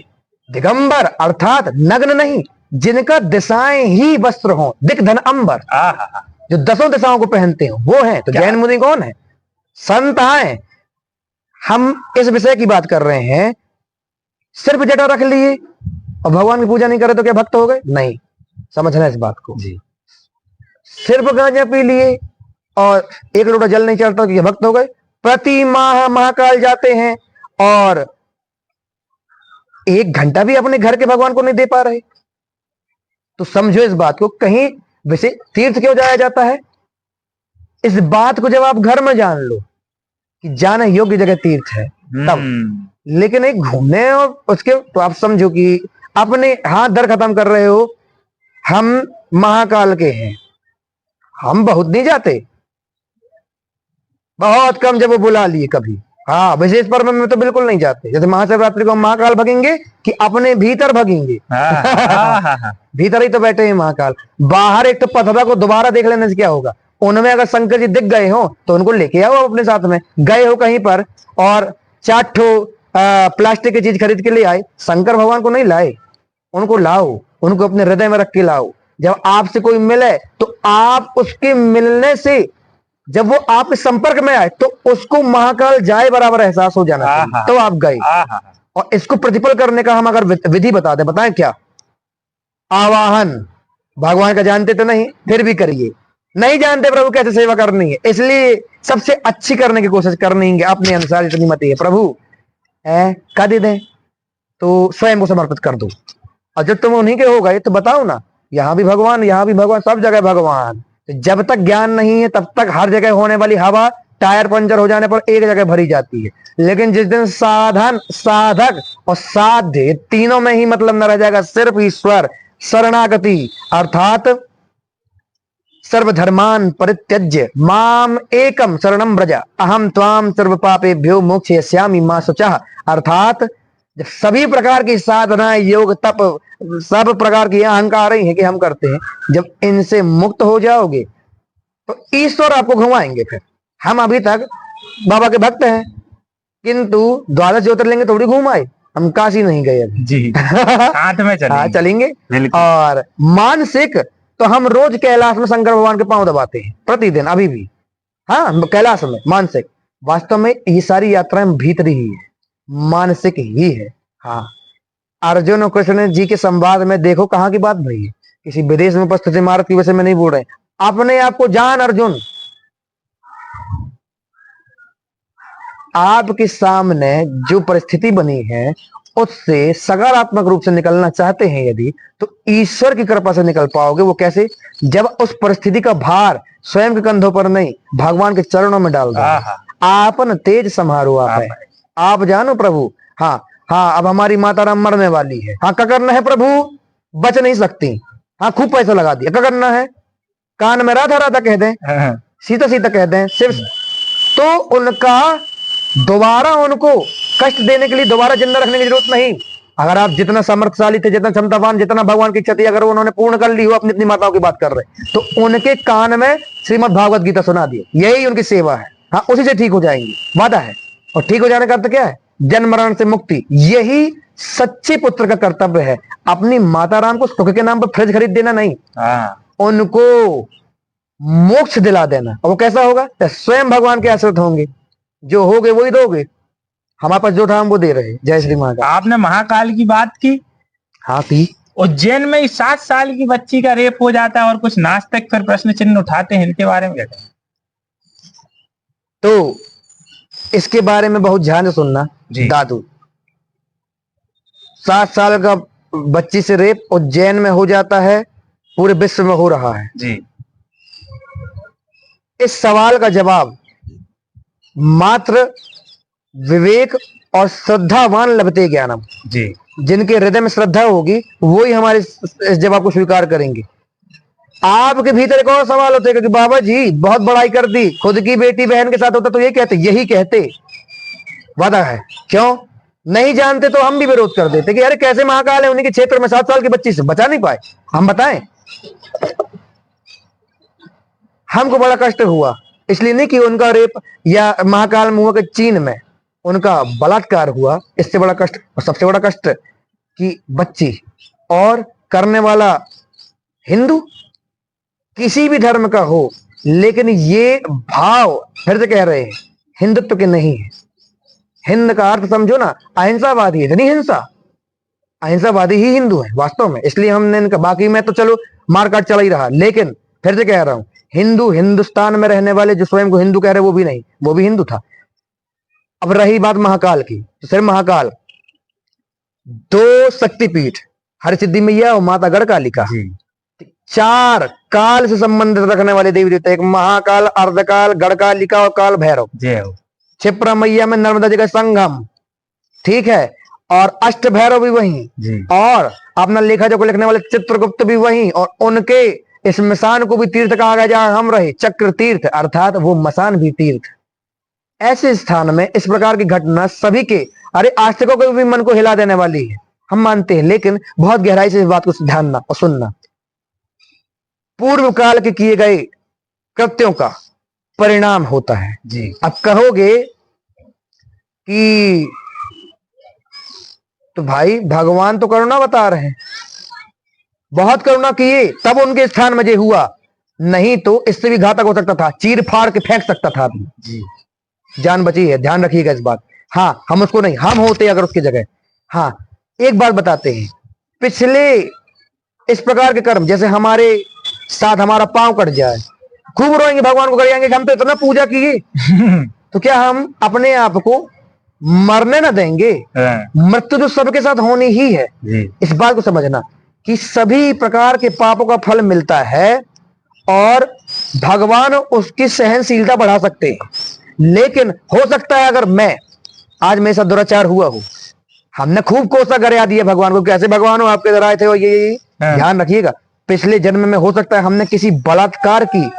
दिगंबर अर्थात नग्न नहीं, जिनका दिशाएं ही वस्त्र हो, दिक धन अंबर, जो 10 दिशाओं को पहनते हो वो है। तो जैन मुनि कौन है? संत आए। हम इस विषय की बात कर रहे हैं, सिर्फ जटा रख लिए और भगवान की पूजा नहीं करे तो क्या भक्त हो गए? नहीं, समझना इस बात को। जी, सिर्फ गांजा पी लिए और एक लोटा जल नहीं चढ़ता तो क्या भक्त हो गए? प्रति माह महाकाल जाते हैं और 1 घंटा भी अपने घर के भगवान को नहीं दे पा रहे, तो समझो इस बात को। कहीं वैसे तीर्थ क्यों जाया जाता है? इस बात को जब आप घर में जान लो कि जाने योग्य जगह तीर्थ है तब। लेकिन एक घूमने और उसके, तो आप समझो कि अपने हाथ दर खत्म कर रहे हो। हम महाकाल के हैं, हम बहुत नहीं जाते, बहुत कम, जब वो बुला लिए कभी। हाँ, विशेष पर्व में तो बिल्कुल नहीं जाते। जैसे महाशिवरात्रि को हम महाकाल भगेंगे कि अपने भीतर भगेंगे? भीतर ही तो बैठे हैं महाकाल। बाहर एक तो पथरा को दोबारा देख लेने से क्या होगा? उनमें अगर शंकर जी दिख गए हो तो उनको लेके आओ अपने साथ में। गए हो कहीं पर और 4 ठो प्लास्टिक की चीज खरीद के ले आए, शंकर भगवान को नहीं लाए, उनको लाओ, उनको अपने हृदय में रख के लाओ। जब आपसे कोई मिले तो आप उसके मिलने से, जब वो आपके संपर्क में आए तो उसको महाकाल जाए बराबर एहसास हो जाना चाहिए, तो आप गए। और इसको प्रतिफल करने का हम अगर विधि बता दें, बताएं क्या? आवाहन भगवान का जानते तो नहीं, फिर भी करिए। नहीं जानते प्रभु कैसे सेवा करनी है, इसलिए सबसे अच्छी करने की कोशिश करनी है, अपने अनुसार इतनी मत है प्रभु का दे दें तो स्वयं को समर्पित कर दो। और जब तुम उन्हीं के हो गए तो बताओ ना, यहाँ भी भगवान, यहाँ भी भगवान, सब जगह भगवान। तो जब तक ज्ञान नहीं है तब तक हर जगह होने वाली हवा टायर पंचर हो जाने पर एक जगह भरी जाती है। लेकिन जिस दिन साधन, साधक और साध्य तीनों में ही मतलब न रह जाएगा, सिर्फ ईश्वर शरणागति अर्थात सर्वधर्मान परित्यज्य माम एकम शरणम व्रज अहम त्वाम सर्व पापेभ्यो मोक्षयिष्यामि मा शुचः। अर्थात जब सभी प्रकार की साधना, योग, तप, सब प्रकार की अहंकार ही है कि हम करते हैं, जब इनसे मुक्त हो जाओगे तो ईश्वर आपको घुमाएंगे। फिर हम अभी तक बाबा के भक्त हैं, किंतु 12 ज्योतिर्लिंग थोड़ी घुमाए, हम काशी नहीं गए अभी। जी, साथ में चलेंगे। हाँ, चलेंगे। और मानसिक तो हम रोज कैलाश में शंकर भगवान के पांव दबाते हैं प्रतिदिन, अभी भी। हाँ, कैलाश में मानसिक। वास्तव में ये सारी यात्राएं भीतरी ही है, मानसिक ही है। हाँ, अर्जुन और कृष्ण जी के संवाद में देखो कहाँ की बात भई है। किसी विदेश में उपस्थित इमारत की वजह में नहीं बोल रहे, अपने आप को जान अर्जुन। आपके सामने जो परिस्थिति बनी है उससे सकारात्मक रूप से निकलना चाहते हैं यदि, तो ईश्वर की कृपा से निकल पाओगे। वो कैसे? जब उस परिस्थिति का भार स्वयं के कंधों पर नहीं, भगवान के चरणों में डाल दो। आपन तेज समारो आप जानो प्रभु। हाँ हाँ, अब हमारी माता राम मरने वाली है, हाँ क्या करना है प्रभु? बच नहीं सकती, हाँ खूब पैसा लगा दिया, क्या करना है? कान में राधा राधा कह दें, सीता सीता कह दें सिर्फ, तो उनका दोबारा उनको कष्ट देने के लिए दोबारा जिंदा रखने की जरूरत नहीं। अगर आप जितना समर्थशाली थे, जितना क्षमतावान, जितना भगवान की इच्छा थी, अगर उन्होंने पूर्ण कर ली हो, अपनी अपनी माताओं की बात कर रहे, तो उनके कान में श्रीमद् भागवत गीता सुना दी, यही उनकी सेवा है। हाँ, उसी से ठीक हो जाएंगे, वादा है। और ठीक हो जाने का अर्थ क्या है? जन्म मरण से मुक्ति। यही सच्चे पुत्र का कर्तव्य है। अपनी माता राम को सुख के नाम पर फ्रिज खरीद देना नहीं, उनको मोक्ष दिला देना। और वो कैसा होगा? स्वयं भगवान के आश्रित होंगे, जो होगे वही दोगे। हमारे पास जो था हम वो दे रहे। जय श्री महाकाल। आपने महाकाल की बात की। हाँ की। उज्जैन में 7 साल की बच्ची का रेप हो जाता है और कुछ नास्तिक फिर प्रश्न चिन्ह उठाते हैं, इनके बारे में क्या कहें? तो इसके बारे में बहुत ध्यान से सुनना दादू। 7 साल का बच्ची से रेप उज्जैन में हो जाता है, पूरे विश्व में हो रहा है जी। इस सवाल का जवाब मात्र विवेक और श्रद्धावान लभते ज्ञानम जी। जिनके हृदय में श्रद्धा होगी वही हमारे इस जवाब को स्वीकार करेंगे। आपके भीतर एक और सवाल होते कि बाबा जी बहुत बड़ाई कर दी, खुद की बेटी बहन के साथ होता तो ये कहते, यही कहते। वादा है। क्यों नहीं जानते तो हम भी विरोध कर देते कि अरे कैसे महाकाल है, उन्हीं के क्षेत्र में 7 साल की बच्ची से बचा नहीं पाए। हम बताएं, हमको बड़ा कष्ट हुआ, इसलिए नहीं कि उनका रेप या महाकाल में हुआ कि चीन में उनका बलात्कार हुआ, इससे बड़ा कष्ट। और सबसे बड़ा कष्ट कि बच्ची और करने वाला हिंदू किसी भी धर्म का हो, लेकिन ये भाव फिर से कह रहे हैं हिंदुत्व के नहीं है। हिंद का अर्थ समझो ना, अहिंसावादी है, नहीं हिंसा। अहिंसावादी ही हिंदू है वास्तव में, इसलिए हमने इनका, बाकी में तो चलो मारकाट चला ही रहा, लेकिन फिर से कह रहा हूं हिंदू, हिंदुस्तान में रहने वाले जो स्वयं को हिंदू कह रहे वो भी नहीं, वो भी हिंदू था। अब रही बात महाकाल की, तो सिर्फ महाकाल 2 शक्तिपीठ, हरसिद्धि मैया और माता गढ़कालिका, 4 काल से संबंधित रखने वाले देवी देवता, एक महाकाल, अर्धकाल, गढ़कालिका और काल भैरव। क्षिप्रा मैया में नर्मदा जी का संगम, ठीक है, और अष्ट भैरव भी वहीं, और अपना लेखा जो को लिखने वाले चित्रगुप्त भी वहीं, और उनके इस मसान को भी तीर्थ कहा गया जहां हम रहे, चक्र तीर्थ, अर्थात वो मसान भी तीर्थ। ऐसे स्थान में इस प्रकार की घटना सभी के, अरे आस्तिकों के भी मन को हिला देने वाली है, हम मानते हैं, लेकिन बहुत गहराई से इस बात को ध्यान और सुनना। पूर्व काल के किए गए कृत्यों का परिणाम होता है जी। अब कहोगे कि तो भाई भगवान तो करुणा बता रहे हैं, बहुत करुणा किए तब उनके स्थान में ये हुआ, नहीं तो इससे भी घातक हो सकता था, चीर फाड़ के फेंक सकता था जी। जान बची है, ध्यान रखिएगा इस बात। हाँ, हम उसको नहीं, हम होते अगर उसकी जगह। हाँ, एक बात बताते हैं, पिछले इस प्रकार के कर्म, जैसे हमारे साथ हमारा पांव कट जाए, खूब रोएंगे, भगवान को करेंगे कि हम तो इतना पूजा किए तो क्या हम अपने आप को मरने ना देंगे? मृत्यु तो सबके साथ होनी ही है। इस बात को समझना कि सभी प्रकार के पापों का फल मिलता है और भगवान उसकी सहनशीलता बढ़ा सकते हैं, लेकिन हो सकता है अगर मैं आज मेरे साथ दुराचार हुआ हो, हमने खूब कोसा गरिया दिया भगवान को, कैसे भगवान हो आपके इधर आए थे, और ये ध्यान रखिएगा, पिछले जन्म में हो सकता है हमने किसी बलात्कार की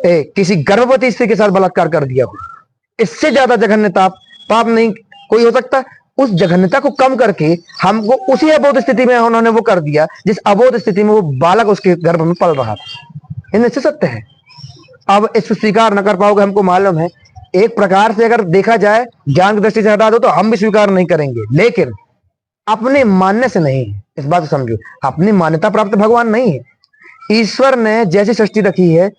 किसी गर्भवती स्त्री के साथ बलात्कार कर दिया हो, इससे ज्यादा जघन्य पाप नहीं कोई हो सकता। उस जघन्यता को कम करके हमको उसी अबोध स्थिति में उन्होंने वो कर दिया जिस अबोध स्थिति में वो बालक उसके गर्भ में पल रहा था। ये निश्चित सत्य है। अब इसको स्वीकार न कर पाओगे, हमको मालूम है। एक प्रकार से अगर देखा जाए, ज्ञान की दृष्टि से हटा दो तो हम भी स्वीकार नहीं करेंगे, लेकिन अपने मानने से नहीं है, इस बात को समझो। अपनी मान्यता प्राप्त भगवान नहीं है। ईश्वर ने जैसी सृष्टि रखी है,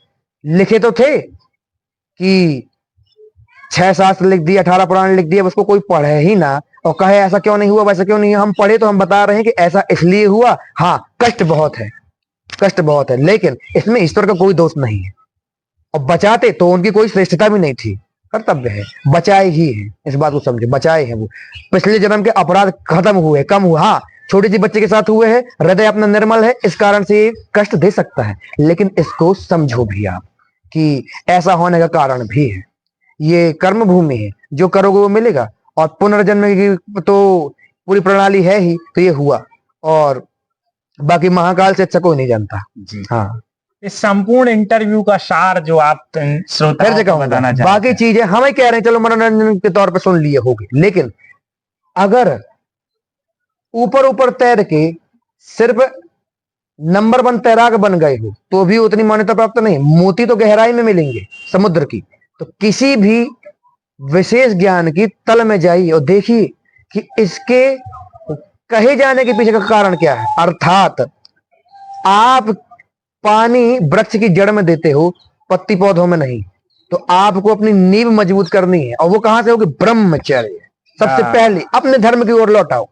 लिखे तो थे कि 6 शास्त्र लिख दिए, 18 पुराण लिख दिए, उसको कोई पढ़े ही ना और कहे ऐसा क्यों नहीं हुआ, वैसा क्यों नहीं हुआ। हम पढ़े तो हम बता रहे हैं कि ऐसा इसलिए हुआ। हाँ, कष्ट बहुत है, कष्ट बहुत है, लेकिन इसमें ईश्वर का कोई दोष नहीं है। और बचाते तो उनकी कोई श्रेष्ठता भी नहीं थी, कर्तव्य है, बचाए ही है, इस बात को समझे, बचाए हैं। वो पिछले जन्म के अपराध खत्म हुए, कम हुआ। हाँ, छोटी सी बच्चे के साथ हुए हैं, हृदय अपना निर्मल है, इस कारण से कष्ट दे सकता है, लेकिन इसको समझो भी आप कि ऐसा होने का कारण भी है। ये कर्म भूमि है, जो करोगे वो मिलेगा, और पुनर्जन्म की तो पूरी प्रणाली है ही, तो ये हुआ। और बाकी महाकाल से अच्छा कोई नहीं जानता जी। हाँ, इस संपूर्ण इंटरव्यू का सार जो आप श्रोताओं को बताना चाहते हैं, बाकी चीजें हम ही कह रहे हैं, चलो मनोरंजन के तौर पर सुन लिए होगी, लेकिन अगर ऊपर ऊपर तैर के सिर्फ नंबर 1 तैराक बन गए हो तो भी उतनी मान्यता प्राप्त नहीं। मोती तो गहराई में मिलेंगे समुद्र की। तो किसी भी विशेष ज्ञान की तल में जाइए और देखिए कि इसके कहे जाने के पीछे का कारण क्या है। अर्थात आप पानी वृक्ष की जड़ में देते हो, पत्ती पौधों में नहीं। तो आपको अपनी नींव मजबूत करनी है और वो कहां से होगी? ब्रह्मचर्य। सबसे पहले अपने धर्म की ओर लौटाओ,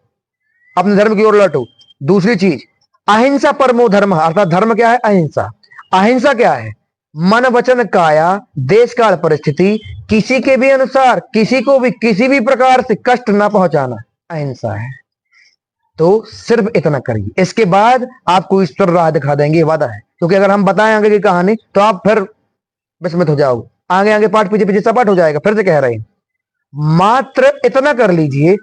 अपने धर्म की ओर लौटो। दूसरी चीज, अहिंसा परमो धर्म। अर्थात धर्म क्या है? अहिंसा। अहिंसा क्या है? मन वचन काया देश काल परिस्थिति किसी के भी अनुसार किसी को भी किसी भी प्रकार से कष्ट ना पहुंचाना अहिंसा है। तो सिर्फ इतना करिए, इसके बाद आपको ईश्वर राह दिखा देंगे, ये वादा है। क्योंकि अगर हम बताएं आगे की कहानी तो आप फिर विस्मित हो जाओगे। आगे आगे पाठ पीछे पीछे सपाट हो जाएगा। फिर से कह रहे हैं, मात्र इतना कर लीजिए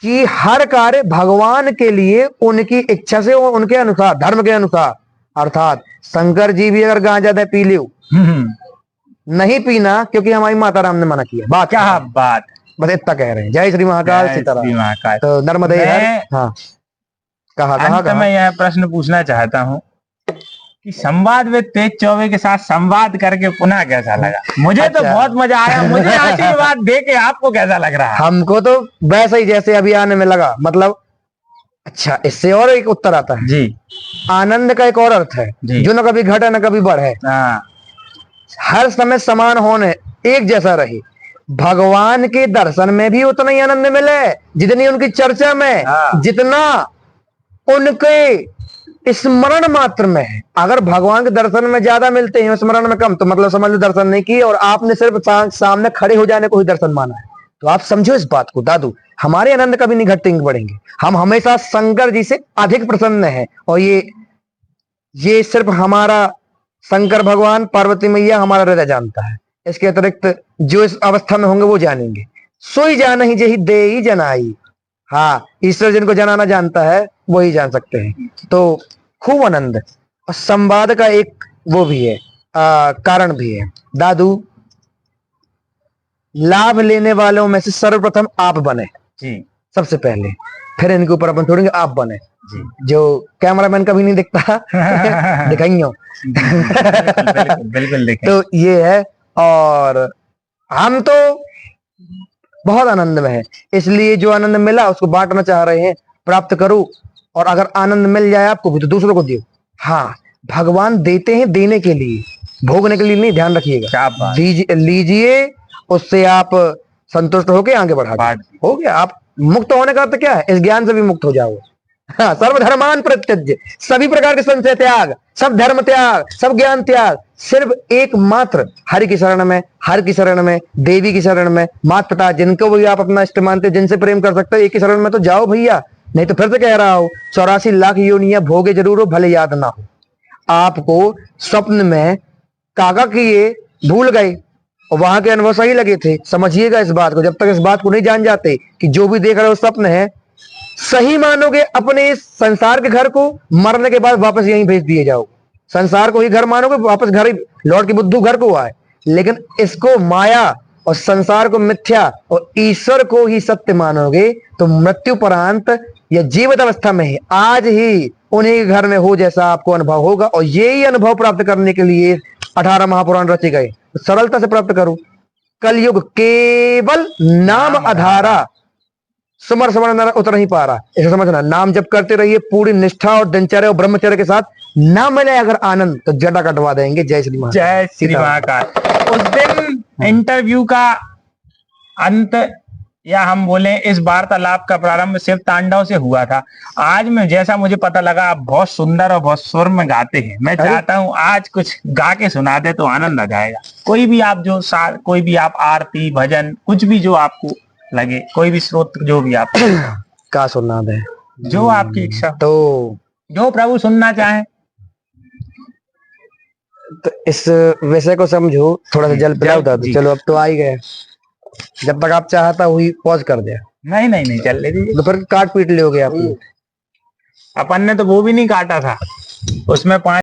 कि हर कार्य भगवान के लिए उनकी इच्छा से और उनके अनुसार, धर्म के अनुसार। अर्थात शंकर जी भी अगर गांजा दे पी लो, नहीं पीना क्योंकि हमारी माता राम ने मना किया। बात क्या बात, बस इतना कह रहे हैं। जय श्री महाकाल, सीताराम। तो नर्मदे हर। हाँ, कहा मैं यह प्रश्न पूछना चाहता हूँ कि संवाद में तेज चौबे के साथ संवाद करके पुनः कैसा लगा? मुझे तो बहुत मजा आया। मुझे आशीर्वाद दे के आपको कैसा लग रहा है? हमको तो वैसे ही जैसे अभी आने में लगा। मतलब अच्छा, इससे और एक उत्तर आता है जी। आनंद का एक और अर्थ है जो न कभी घटे न कभी बढ़े, हर समय समान होने, एक जैसा रहे। भगवान के दर्शन में भी उतना ही आनंद मिले जितनी उनकी चर्चा में, जितना उनके स्मरण मात्र में है। अगर भगवान के दर्शन में ज्यादा मिलते हैं, स्मरण में कम, तो मतलब समझ लो दर्शन नहीं किए और आपने सिर्फ सामने खड़े हो जाने को ही दर्शन माना है। तो आप समझो इस बात को दादू, हमारे आनंद कभी नहीं घटेंगे बढ़ेंगे। हम हमेशा शंकर जी से अधिक प्रसन्न हैं। और ये सिर्फ हमारा शंकर भगवान, पार्वती मैया, हमारा हृदय जानता है। इसके अतिरिक्त जो इस अवस्था में होंगे वो जानेंगे। सोई जान ही जही दे ही जनाई। हाँ, ईश्वर जिनको जनाना जानता है वही जान सकते हैं। तो खूब आनंद। और संवाद का एक वो भी है, कारण भी है दादू। लाभ लेने वालों में से सर्वप्रथम आप बने जी, सबसे पहले, फिर इनके ऊपर अपन छोड़ेंगे। आप बने जी। जो कैमरामैन कभी नहीं दिखता दिखाइयो बिल्कुल देखें। तो ये है। और हम तो बहुत आनंद में है, इसलिए जो आनंद मिला उसको बांटना चाह रहे हैं। प्राप्त करो, और अगर आनंद मिल जाए आपको भी तो दूसरों को दियो। हाँ, भगवान देते हैं देने के लिए, भोगने के लिए नहीं। ध्यान रखिएगा, लीजिए, उससे आप संतुष्ट होके आगे बढ़ा हो गया। आप मुक्त होने का अर्थ क्या है? इस ज्ञान से भी मुक्त हो जाओ। हाँ, सर्वधर्मान परित्यज्य, सभी प्रकार के संशय त्याग, सब धर्म त्याग, सब ज्ञान त्याग, सिर्फ एकमात्र हरि की शरण में, हर की शरण में, देवी की शरण में, माता पिता जिनको भी आप अपना इष्ट मानते, जिनसे प्रेम कर सकते हो, एक की शरण में तो जाओ भैया। नहीं तो फिर से कह रहा हूं, 84 लाख योनियां भोगे जरूर हो, भले याद ना हो। आपको स्वप्न में काका किए भूल गए और वहां के अनुभव सही लगे थे। समझिएगा इस बात को, जब तक इस बात को नहीं जान जाते कि जो भी देख रहे हो स्वप्न है, सही मानोगे अपने इस संसार के घर को, मरने के बाद वापस यहीं भेज दिए जाओ। संसार को ही घर मानोगे, वापस घर ही लौट के बुद्धू घर को आए। लेकिन इसको माया और संसार को मिथ्या और ईश्वर को ही सत्य मानोगे तो मृत्यु परांत या जीवित अवस्था में ही आज ही उन्हीं के घर में हो जैसा आपको अनुभव होगा। और यही अनुभव प्राप्त करने के लिए 18 महापुराण रचे गए। तो सरलता से प्राप्त करो। कलयुग केवल नाम आधारा, सुमर समर उतर नहीं पा रहा, इसे समझना। नाम जब करते रहिए पूरी निष्ठा और दिनचर्या और ब्रह्मचर्य के साथ, ना मिले अगर आनंद तो जटा कटवा देंगे। जय श्री महाकाल। जय श्री महाकाल। उस दिन इंटरव्यू का अंत, या हम बोले इस वार्तालाप का प्रारंभ शिव तांडव से हुआ था। आज में जैसा मुझे पता लगा आप बहुत सुंदर और बहुत सुर में गाते हैं। मैं चाहता हूं आज कुछ गा के सुना दे तो आनंद आ जाएगा। कोई भी आप जो कोई भी आप आरती भजन कुछ भी जो आपको लगे, कोई भी स्रोत जो भी आप का सुनना दे, जो आपकी इच्छा, तो जो प्रभु सुनना चाहे। तो इस विषय को समझो, थोड़ा सा जल पिलाओ दादू। चलो अब तो आ ही गए, जब तक आप चाहता हुई पॉज कर दे। नहीं चल ले दीजिए, तो फिर काट पीट लोगे आप। अपन ने तो वो भी नहीं काटा था, उसमें 5